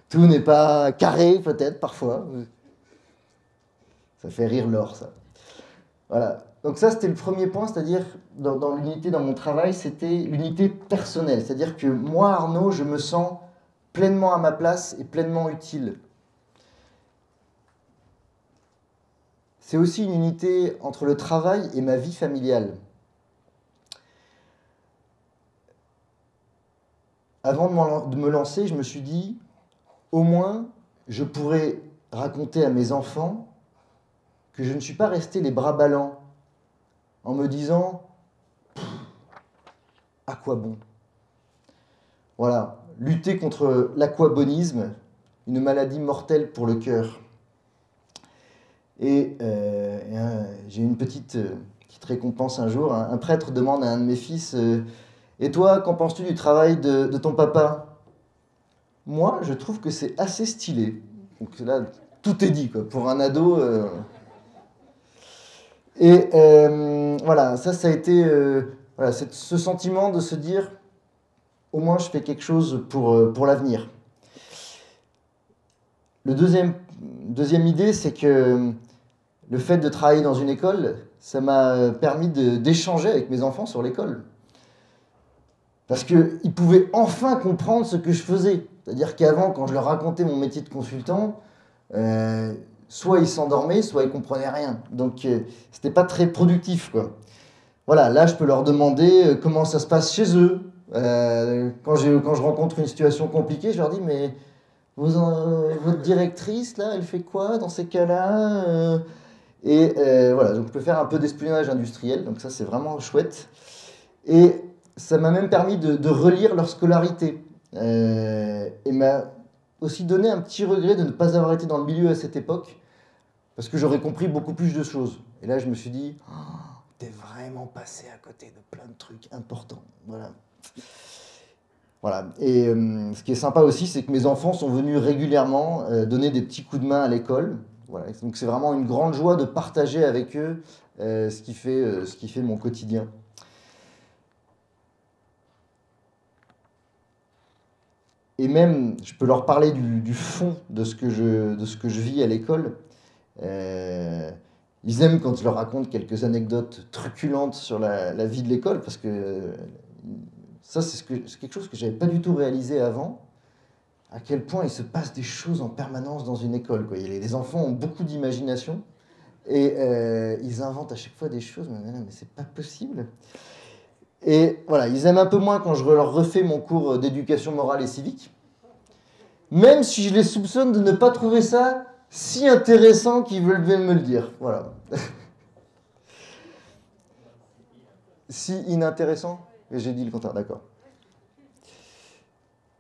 Tout n'est pas carré, peut-être, parfois. Ça fait rire Laure, ça. Voilà. Donc ça, c'était le premier point, c'est-à-dire, dans l'unité, dans mon travail, c'était l'unité personnelle. C'est-à-dire que moi, Arnaud, je me sens pleinement à ma place et pleinement utile. C'est aussi une unité entre le travail et ma vie familiale. Avant de me lancer, je me suis dit, au moins, je pourrais raconter à mes enfants que je ne suis pas resté les bras ballants en me disant « à quoi bon ?» Voilà, lutter contre l'aquabonisme, une maladie mortelle pour le cœur. Et j'ai une petite récompense un jour. Un prêtre demande à un de mes fils « Et toi, qu'en penses-tu du travail de ton papa ?» Moi, je trouve que c'est assez stylé. Donc là, tout est dit, quoi. Pour un ado... Et voilà, ça a été voilà, ce sentiment de se dire, au moins je fais quelque chose pour l'avenir. Le deuxième idée, c'est que le fait de travailler dans une école, ça m'a permis d'échanger avec mes enfants sur l'école. Parce qu'ils pouvaient enfin comprendre ce que je faisais. C'est-à-dire qu'avant, quand je leur racontais mon métier de consultant, soit ils s'endormaient, soit ils comprenaient rien. Donc, c'était pas très productif, quoi. Voilà, là, je peux leur demander comment ça se passe chez eux. Quand je rencontre une situation compliquée, je leur dis, mais votre directrice, là, elle fait quoi dans ces cas-là Et voilà, donc je peux faire un peu d'espionnage industriel, donc ça, c'est vraiment chouette. Et ça m'a même permis de relire leur scolarité. Et m'a aussi donné un petit regret de ne pas avoir été dans le milieu à cette époque, parce que j'aurais compris beaucoup plus de choses. Et là, je me suis dit, oh, t'es vraiment passé à côté de plein de trucs importants. Voilà. Voilà. Et ce qui est sympa aussi, c'est que mes enfants sont venus régulièrement donner des petits coups de main à l'école. Voilà. Donc c'est vraiment une grande joie de partager avec eux ce qui fait mon quotidien. Et même, je peux leur parler du fond de ce que je vis à l'école. Ils aiment quand je leur raconte quelques anecdotes truculentes sur la vie de l'école, parce que ça, c'est quelque chose que je n'avais pas du tout réalisé avant, à quel point il se passe des choses en permanence dans une école, quoi. Les enfants ont beaucoup d'imagination, et ils inventent à chaque fois des choses, mais c'est pas possible. Et voilà, ils aiment un peu moins quand je leur refais mon cours d'éducation morale et civique, même si je les soupçonne de ne pas trouver ça si intéressant qu'ils veulent bien me le dire. Voilà. Si inintéressant? J'ai dit le contraire, d'accord.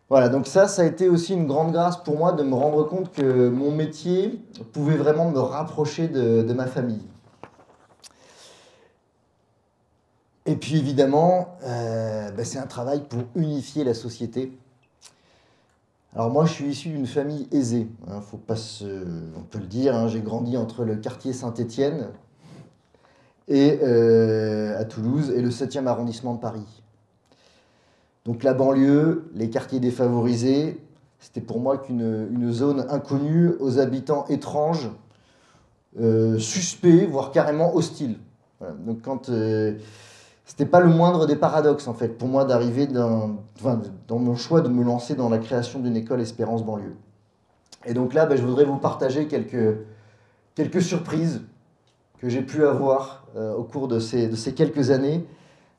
Voilà, donc ça a été aussi une grande grâce pour moi de me rendre compte que mon métier pouvait vraiment me rapprocher de ma famille. Et puis évidemment, c'est un travail pour unifier la société. Alors moi, je suis issu d'une famille aisée, hein, faut pas on peut le dire, hein, j'ai grandi entre le quartier Saint-Étienne et à Toulouse et le 7e arrondissement de Paris. Donc la banlieue, les quartiers défavorisés, c'était pour moi une zone inconnue aux habitants étranges, suspects, voire carrément hostiles. Voilà. Donc c'était pas le moindre des paradoxes en fait pour moi d'arriver dans mon choix de me lancer dans la création d'une école Espérance banlieue. Et donc là, je voudrais vous partager quelques surprises que j'ai pu avoir au cours de ces quelques années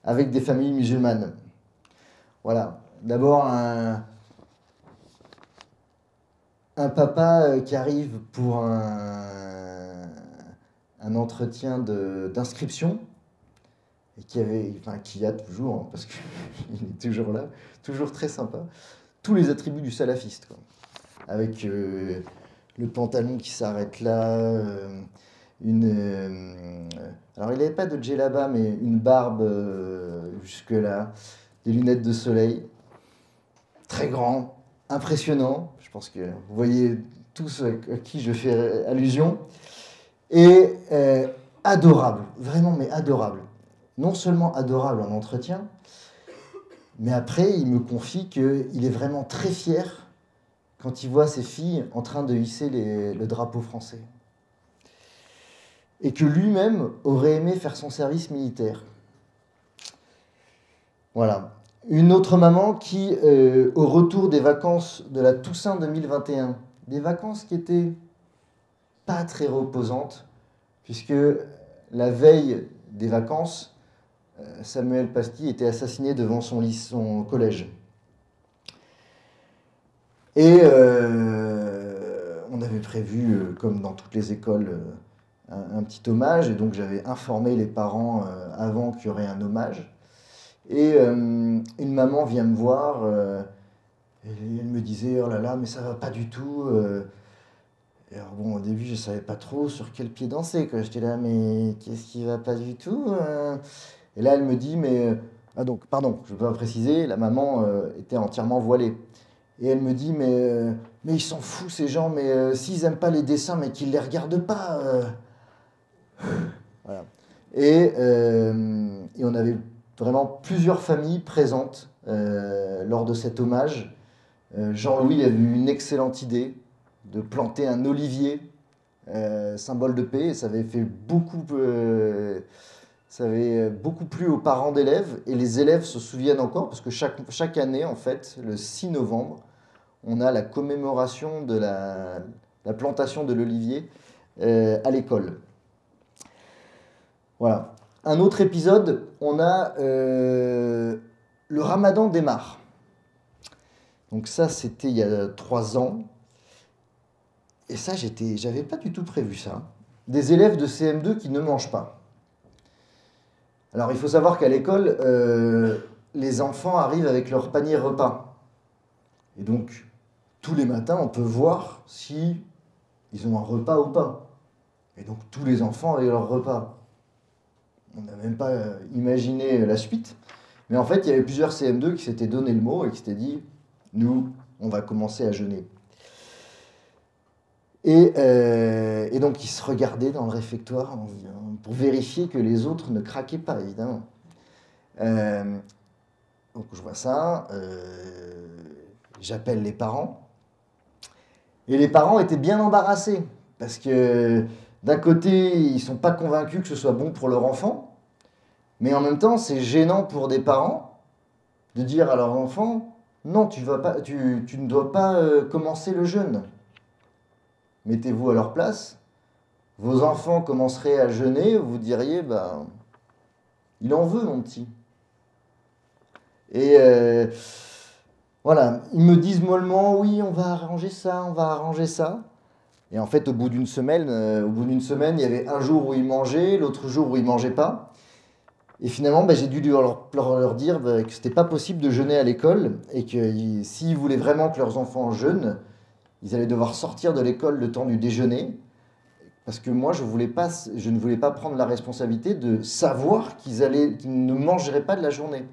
avec des familles musulmanes. Voilà. D'abord, un papa qui arrive pour un entretien d'inscription et qui a toujours, hein, parce qu'il est toujours là, toujours très sympa, tous les attributs du salafiste, quoi. Avec le pantalon qui s'arrête là, alors il n'avait pas de djellaba, mais une barbe jusque-là, des lunettes de soleil, très grand, impressionnant, je pense que vous voyez tous à qui je fais allusion, et adorable, vraiment, mais adorable. Non seulement adorable en entretien, mais après, il me confie qu'il est vraiment très fier quand il voit ses filles en train de hisser le drapeau français. Et que lui-même aurait aimé faire son service militaire. Voilà. Une autre maman qui, au retour des vacances de la Toussaint 2021, des vacances qui étaient pas très reposantes, puisque la veille des vacances, Samuel Paty était assassiné devant son collège. Et on avait prévu, comme dans toutes les écoles, un petit hommage, et donc j'avais informé les parents avant qu'il y aurait un hommage. Et une maman vient me voir, et elle me disait « Oh là là, mais ça va pas du tout ». Et alors bon, au début, je savais pas trop sur quel pied danser, quoi. J'étais là « Mais qu'est-ce qui va pas du tout ?» Et là, elle me dit « Mais... » Ah donc, pardon, je ne peux pas préciser, la maman était entièrement voilée. Et elle me dit « Mais ils s'en foutent, ces gens, mais s'ils n'aiment pas les dessins, mais qu'ils ne les regardent pas. » Voilà. Et on avait vraiment plusieurs familles présentes lors de cet hommage. Jean-Louis a eu une excellente idée de planter un olivier, symbole de paix, et ça avait beaucoup plu aux parents d'élèves, et les élèves se souviennent encore, parce que chaque année, en fait, le 6 novembre, on a la commémoration de la plantation de l'olivier à l'école. Voilà. Un autre épisode, on a le Ramadan démarre. Donc ça, c'était il y a 3 ans. Et ça, j'avais pas du tout prévu ça. Des élèves de CM2 qui ne mangent pas. Alors, il faut savoir qu'à l'école, les enfants arrivent avec leur panier repas. Et donc, tous les matins, on peut voir si ils ont un repas ou pas. Et donc, tous les enfants avaient leur repas. On n'a même pas imaginé la suite. Mais en fait, il y avait plusieurs CM2 qui s'étaient donné le mot et qui s'étaient dit « Nous, on va commencer à jeûner ». Et donc, ils se regardaient dans le réfectoire pour vérifier que les autres ne craquaient pas, évidemment. Donc, je vois ça. J'appelle les parents. Et les parents étaient bien embarrassés. Parce que, d'un côté, ils ne sont pas convaincus que ce soit bon pour leur enfant. Mais en même temps, c'est gênant pour des parents de dire à leur enfant « Non, tu ne dois pas commencer le jeûne ». Mettez-vous à leur place, vos enfants commenceraient à jeûner, vous diriez, il en veut, mon petit. Et voilà, ils me disent mollement, oui, on va arranger ça. Et en fait, au bout d'une semaine, il y avait un jour où ils mangeaient, l'autre jour où ils ne mangeaient pas. Et finalement, j'ai dû leur dire que ce n'était pas possible de jeûner à l'école et que s'ils voulaient vraiment que leurs enfants jeûnent, ils allaient devoir sortir de l'école le temps du déjeuner, parce que moi, je ne voulais pas prendre la responsabilité de savoir qu'ils ne mangeraient pas de la journée.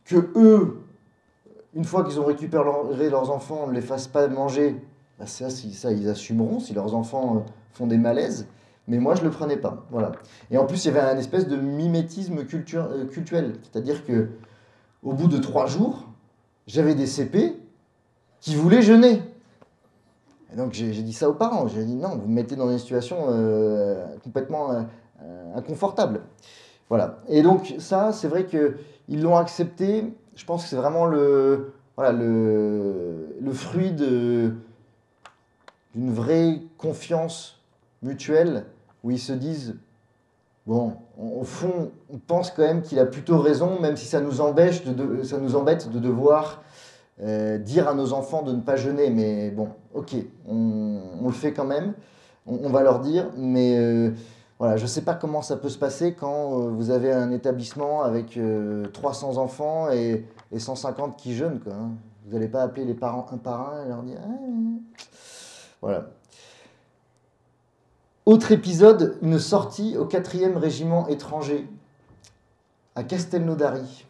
Que eux une fois qu'ils ont récupéré leurs enfants, on ne les fasse pas manger, bah ça, ils assumeront si leurs enfants font des malaises. Mais moi, je ne le prenais pas. Voilà. Et en plus, il y avait un espèce de mimétisme culturel. C'est-à-dire que au bout de 3 jours, j'avais des CP qui voulaient jeûner. Et donc, j'ai dit ça aux parents. J'ai dit non, vous me mettez dans une situation complètement inconfortable. Voilà. Et donc, ça, c'est vrai qu'ils l'ont accepté. Je pense que c'est vraiment voilà, le fruit d'une vraie confiance mutuelle où ils se disent, bon, au fond, on pense quand même qu'il a plutôt raison, même si ça nous embête de devoir dire à nos enfants de ne pas jeûner. Mais bon, ok, on le fait quand même, on va leur dire, mais voilà, je ne sais pas comment ça peut se passer quand vous avez un établissement avec 300 enfants et 150 qui jeûnent, quoi, hein. Vous n'allez pas appeler les parents un par un et leur dire... Ah, voilà. Autre épisode, une sortie au 4e régiment étranger à Castelnaudary.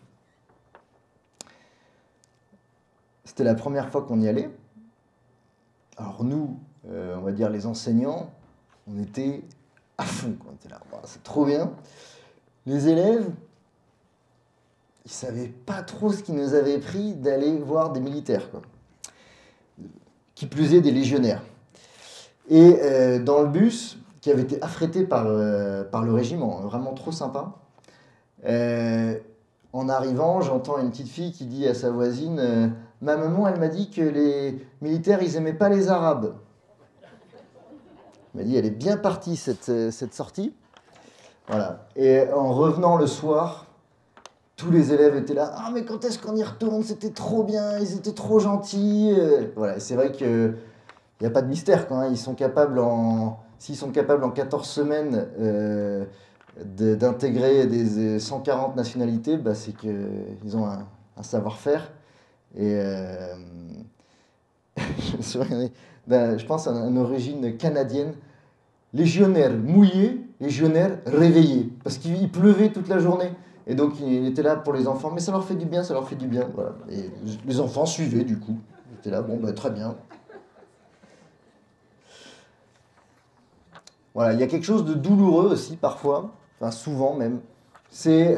C'était la première fois qu'on y allait. Alors nous, on va dire les enseignants, on était à fond, quoi. On était là, wow, c'est trop bien. Les élèves, ils ne savaient pas trop ce qui nous avait pris d'aller voir des militaires, quoi. Qui plus est des légionnaires. Et dans le bus, qui avait été affrété par le régiment, vraiment trop sympa, en arrivant, j'entends une petite fille qui dit à sa voisine ma maman, elle m'a dit que les militaires, ils n'aimaient pas les Arabes. Elle m'a dit, elle est bien partie, cette sortie. Voilà. Et en revenant le soir, tous les élèves étaient là. Ah, mais quand est-ce qu'on y retourne? C'était trop bien, ils étaient trop gentils. Voilà. C'est vrai qu'il n'y a pas de mystère, quoi, hein. Ils sont capables s'ils sont capables en 14 semaines d'intégrer des 140 nationalités, bah, c'est qu'ils ont un savoir-faire. Et je pense à une origine canadienne. Légionnaire mouillé, légionnaire réveillé. Parce qu'il pleuvait toute la journée. Et donc il était là pour les enfants. Mais ça leur fait du bien, ça leur fait du bien. Voilà. Et les enfants suivaient du coup. Ils étaient là, bon, bah, très bien. Voilà, il y a quelque chose de douloureux aussi parfois, enfin souvent même. C'est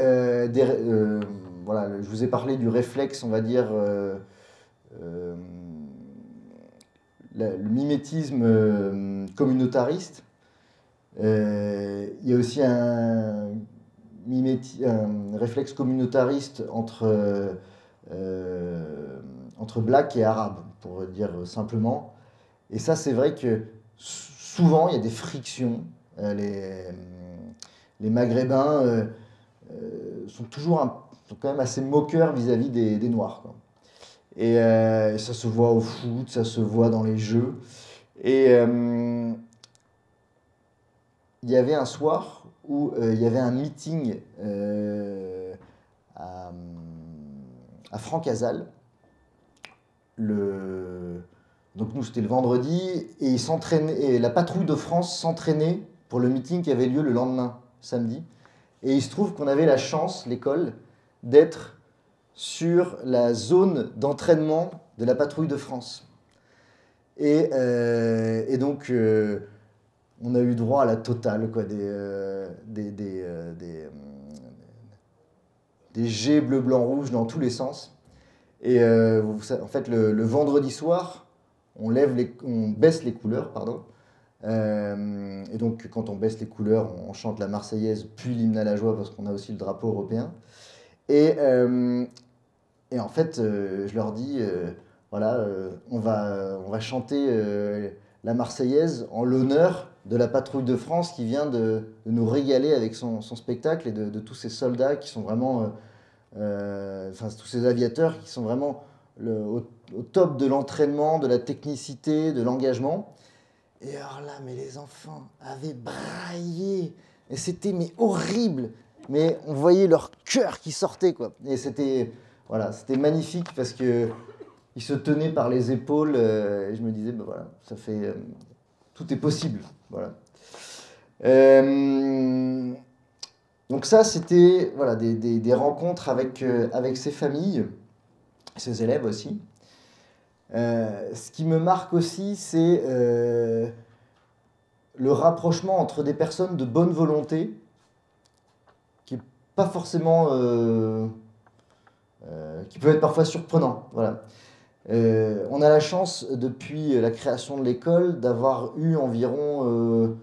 voilà, je vous ai parlé du réflexe, on va dire, le mimétisme communautariste. Il y a aussi un réflexe communautariste entre blacks et arabes, pour dire simplement. Et ça, c'est vrai que souvent, il y a des frictions. Les Maghrébins sont quand même assez moqueurs vis-à-vis des Noirs, quoi. Et ça se voit au foot, ça se voit dans les jeux. Et il y avait un soir où il y avait un meeting à Francazal. Donc nous, c'était le vendredi, et la patrouille de France s'entraînait pour le meeting qui avait lieu le lendemain, samedi. Et il se trouve qu'on avait la chance, l'école, d'être sur la zone d'entraînement de la patrouille de France. Et donc, on a eu droit à la totale, quoi, des jets bleu, blanc, rouge dans tous les sens. Et en fait, le vendredi soir, on baisse les couleurs, pardon. Et donc, quand on baisse les couleurs, on chante la Marseillaise, puis l'hymne à la joie, parce qu'on a aussi le drapeau européen. Et en fait, je leur dis, voilà, on va chanter la Marseillaise en l'honneur de la patrouille de France qui vient de nous régaler avec son spectacle, et de tous ces soldats qui sont vraiment, enfin tous ces aviateurs qui sont vraiment au top de l'entraînement, de la technicité, de l'engagement. Et alors là, mais les enfants avaient braillé, et c'était horrible, mais on voyait leur cœur qui sortait, quoi. Et c'était magnifique parce que ils se tenaient par les épaules, et je me disais, ben voilà, ça fait, tout est possible, voilà. Donc ça, c'était voilà, des rencontres avec ces familles. ses élèves aussi. Ce qui me marque aussi, c'est le rapprochement entre des personnes de bonne volonté, qui est pas forcément, qui peut être parfois surprenant. Voilà. On a la chance, depuis la création de l'école, d'avoir eu environ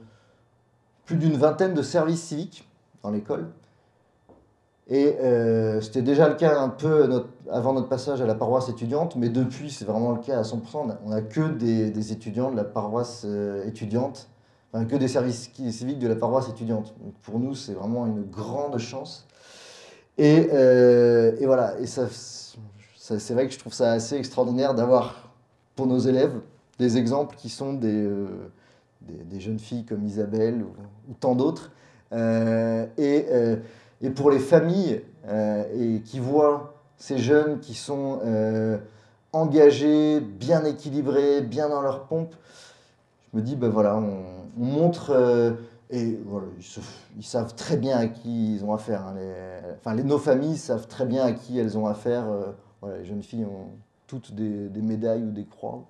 plus d'une vingtaine de services civiques dans l'école. Et c'était déjà le cas un peu avant notre passage à la paroisse étudiante, mais depuis, c'est vraiment le cas à 100%. On n'a que des étudiants de la paroisse étudiante, enfin, que des services civiques de la paroisse étudiante. Donc pour nous, c'est vraiment une grande chance. Et voilà, et c'est vrai que je trouve ça assez extraordinaire d'avoir, pour nos élèves, des exemples qui sont des jeunes filles comme Isabelle ou tant d'autres. Et pour les familles et qui voient ces jeunes qui sont engagés, bien équilibrés, bien dans leur pompe, je me dis, ben voilà, on montre, et voilà, ils savent très bien à qui ils ont affaire. Hein, nos familles savent très bien à qui elles ont affaire. Voilà, les jeunes filles ont toutes des médailles ou des croix.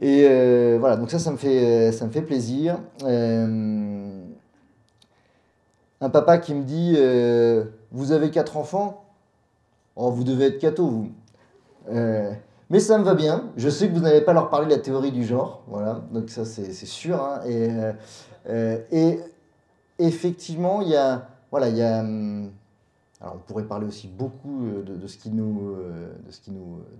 Et voilà, donc ça me fait plaisir. Un papa qui me dit vous avez 4 enfants? Oh, vous devez être catho, vous. Mais ça me va bien. Je sais que vous n'allez pas leur parler de la théorie du genre. Voilà, donc ça, c'est sûr. Hein. Et effectivement, il y a. Voilà, il y a. Alors, on pourrait parler aussi beaucoup de ce qui nous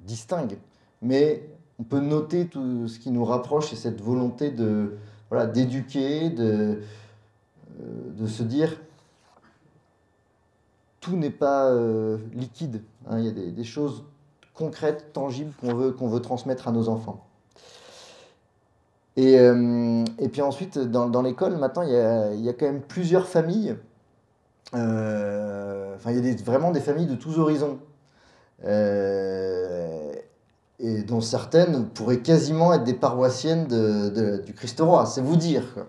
distingue. Mais on peut noter tout ce qui nous rapproche, c'est cette volonté voilà, d'éduquer, de se dire tout n'est pas liquide. Hein, il y a des choses concrètes, tangibles qu'on veut transmettre à nos enfants. Et puis ensuite, dans l'école, maintenant, il y a quand même plusieurs familles. Il y a vraiment des familles de tous horizons. Et dont certaines pourraient quasiment être des paroissiennes du Christ-Roi, c'est vous dire, quoi.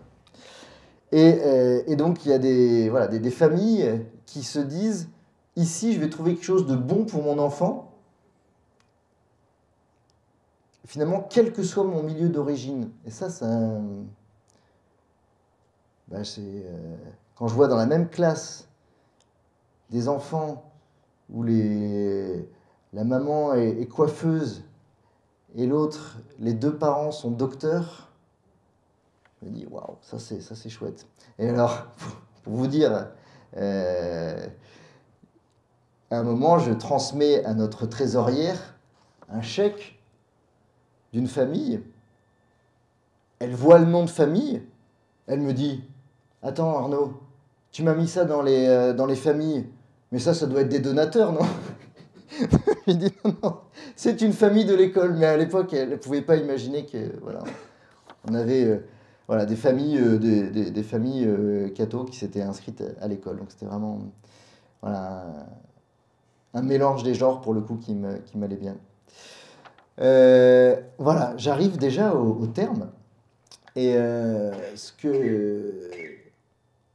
Et donc, il y a des familles qui se disent, ici, je vais trouver quelque chose de bon pour mon enfant, finalement, quel que soit mon milieu d'origine. Et ça, quand je vois dans la même classe des enfants où la maman est coiffeuse et l'autre, les 2 parents sont docteurs, je me dis, waouh, ça c'est chouette. Et alors, pour vous dire, à un moment, je transmets à notre trésorière un chèque d'une famille. Elle voit le nom de famille. Elle me dit, attends Arnaud, tu m'as mis ça dans les familles, mais ça doit être des donateurs, non? Je dis, non, c'est une famille de l'école. Mais à l'époque, elle ne pouvait pas imaginer que, voilà, on avait des familles, des familles catho qui s'étaient inscrites à l'école. Donc c'était vraiment un mélange des genres, pour le coup, qui m'allait bien. Voilà, j'arrive déjà au terme. Et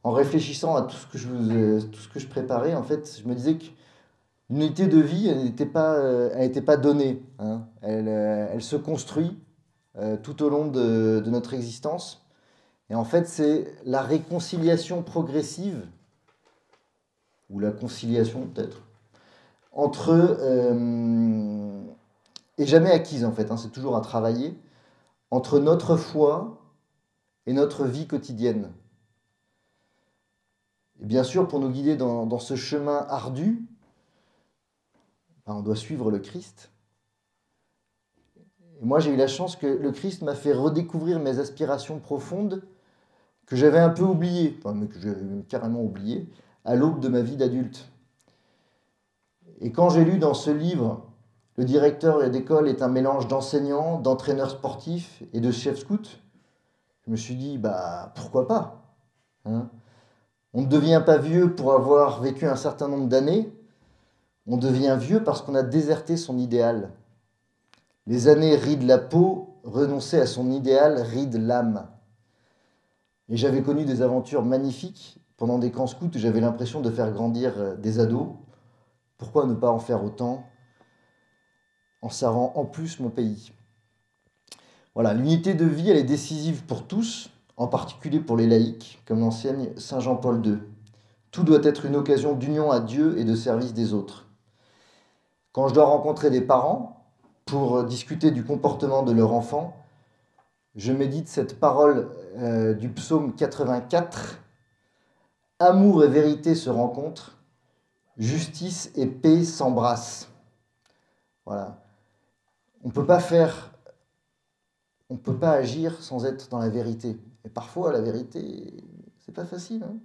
en réfléchissant à tout ce que je préparais, en fait, je me disais que l'unité de vie, elle n'était pas donnée. Hein. Elle se construit tout au long de notre existence. Et en fait, c'est la réconciliation progressive, ou la conciliation peut-être, et jamais acquise en fait, hein, c'est toujours à travailler, entre notre foi et notre vie quotidienne. Et bien sûr, pour nous guider dans ce chemin ardu, on doit suivre le Christ. Et moi, j'ai eu la chance que le Christ m'a fait redécouvrir mes aspirations profondes que j'avais un peu oubliées, enfin, que j'avais carrément oubliées, à l'aube de ma vie d'adulte. Et quand j'ai lu dans ce livre « Le directeur d'école est un mélange d'enseignant, d'entraîneur sportif et de chef scout », je me suis dit, pourquoi pas, hein. On ne devient pas vieux pour avoir vécu un certain nombre d'années, on devient vieux parce qu'on a déserté son idéal. Les années rident la peau, renoncer à son idéal ride l'âme. Et j'avais connu des aventures magnifiques. Pendant des camps scouts, j'avais l'impression de faire grandir des ados. Pourquoi ne pas en faire autant en servant en plus mon pays. Voilà, l'unité de vie, elle est décisive pour tous, en particulier pour les laïcs, comme l'enseigne Saint Jean-Paul II. Tout doit être une occasion d'union à Dieu et de service des autres. Quand je dois rencontrer des parents pour discuter du comportement de leur enfant, je médite cette parole du psaume 84. Amour et vérité se rencontrent, justice et paix s'embrassent. Voilà. On peut pas agir sans être dans la vérité. Et parfois, la vérité, c'est pas facile. Hein,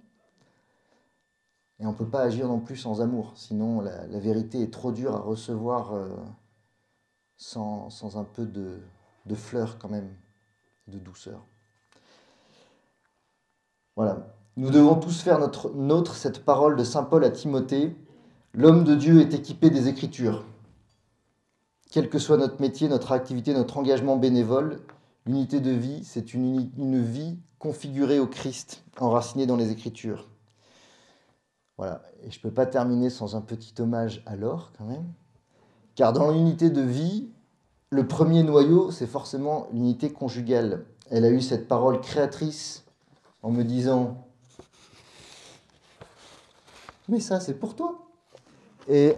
et on peut pas agir non plus sans amour. Sinon, la vérité est trop dure à recevoir sans un peu de fleurs quand même, de douceur. Voilà. Nous devons tous faire nôtre cette parole de saint Paul à Timothée. L'homme de Dieu est équipé des Écritures. Quel que soit notre métier, notre activité, notre engagement bénévole, l'unité de vie, c'est une vie configurée au Christ, enracinée dans les Écritures. Voilà. Et je ne peux pas terminer sans un petit hommage à Laure, quand même. Car dans l'unité de vie, le premier noyau, c'est forcément l'unité conjugale. Elle a eu cette parole créatrice en me disant « Mais ça, c'est pour toi !» et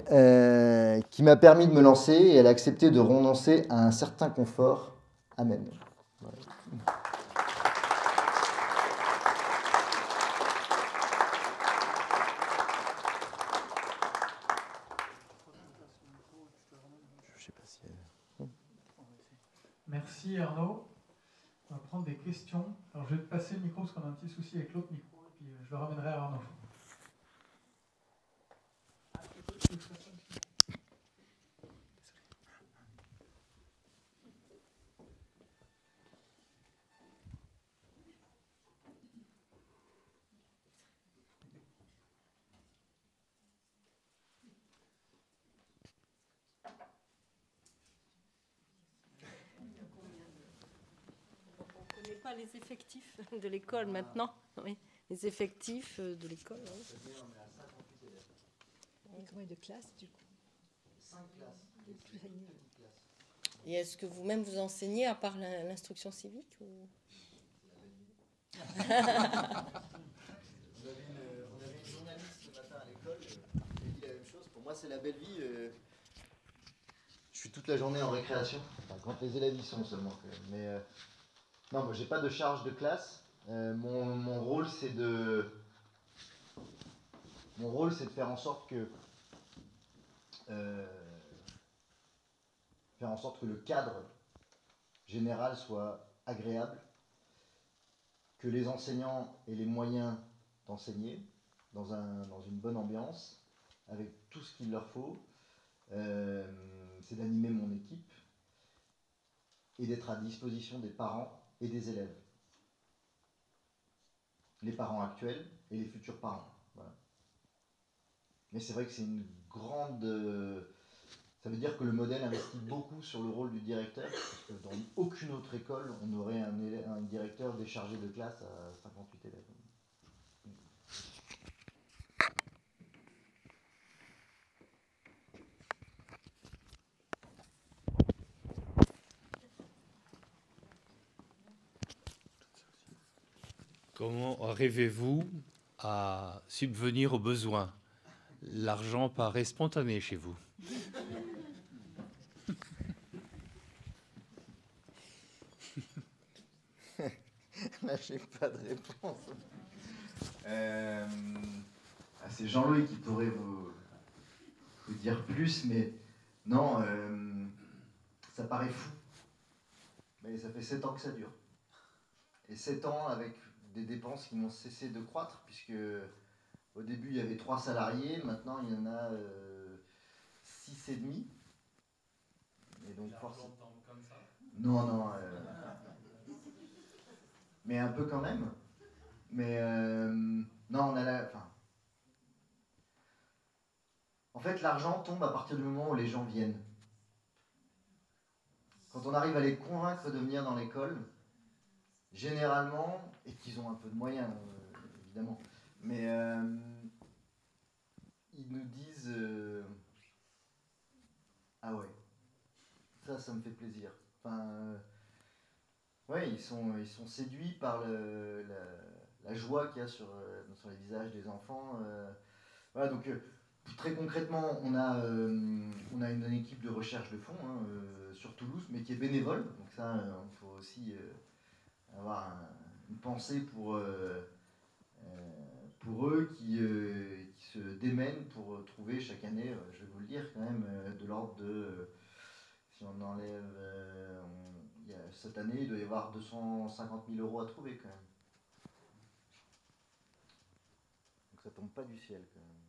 qui m'a permis de me lancer, et elle a accepté de renoncer à un certain confort. Amen. Voilà. Je sais pas si Merci Arnaud. On va prendre des questions. Alors je vais te passer le micro parce qu'on a un petit souci avec l'autre micro, et puis je le ramènerai à Arnaud. Pas les effectifs de l'école maintenant. Oui, les effectifs de l'école. Oui. Et combien de classes du coup? 5 classes. Et est-ce que vous-même vous enseignez à part l'instruction civique ou... On avait une journaliste ce matin à l'école qui a dit la même chose. Pour moi, c'est la belle vie. Je suis toute la journée en récréation. Enfin, quand les élèves y sont seulement. Mais non, moi, j'ai pas de charge de classe. Mon rôle, c'est de faire en sorte que le cadre général soit agréable, que les enseignants aient les moyens d'enseigner dans une bonne ambiance, avec tout ce qu'il leur faut. C'est d'animer mon équipe et d'être à disposition des parents et des élèves. Les parents actuels et les futurs parents. Voilà. Mais c'est vrai que c'est une grande... ça veut dire que le modèle investit beaucoup sur le rôle du directeur, parce que dans aucune autre école, on aurait un directeur déchargé de classe à 58 élèves. Comment arrivez-vous à subvenir aux besoins? L'argent paraît spontané chez vous. Là, j'ai pas de réponse. C'est Jean-Louis qui pourrait vous dire plus, mais non, ça paraît fou. Mais ça fait 7 ans que ça dure. Et 7 ans avec des dépenses qui n'ont cessé de croître, puisque au début il y avait 3 salariés, maintenant il y en a 6 et demi. Et donc forcément. Comme ça. Non. Mais un peu quand même. Mais non, on a la. Enfin, en fait, l'argent tombe à partir du moment où les gens viennent. Quand on arrive à les convaincre de venir dans l'école, généralement, et qu'ils ont un peu de moyens, évidemment, mais ils nous disent ah ouais, ça me fait plaisir. Enfin, ouais, ils sont séduits par la joie qu'il y a sur les visages des enfants. Voilà, donc très concrètement, on a une équipe de recherche de fonds sur Toulouse, mais qui est bénévole. Donc ça, il faut aussi avoir une pensée pour eux qui se démènent pour trouver chaque année, je vais vous le dire quand même, de l'ordre de, si on enlève, cette année, il doit y avoir 250 000 euros à trouver quand même. Donc ça tombe pas du ciel quand même.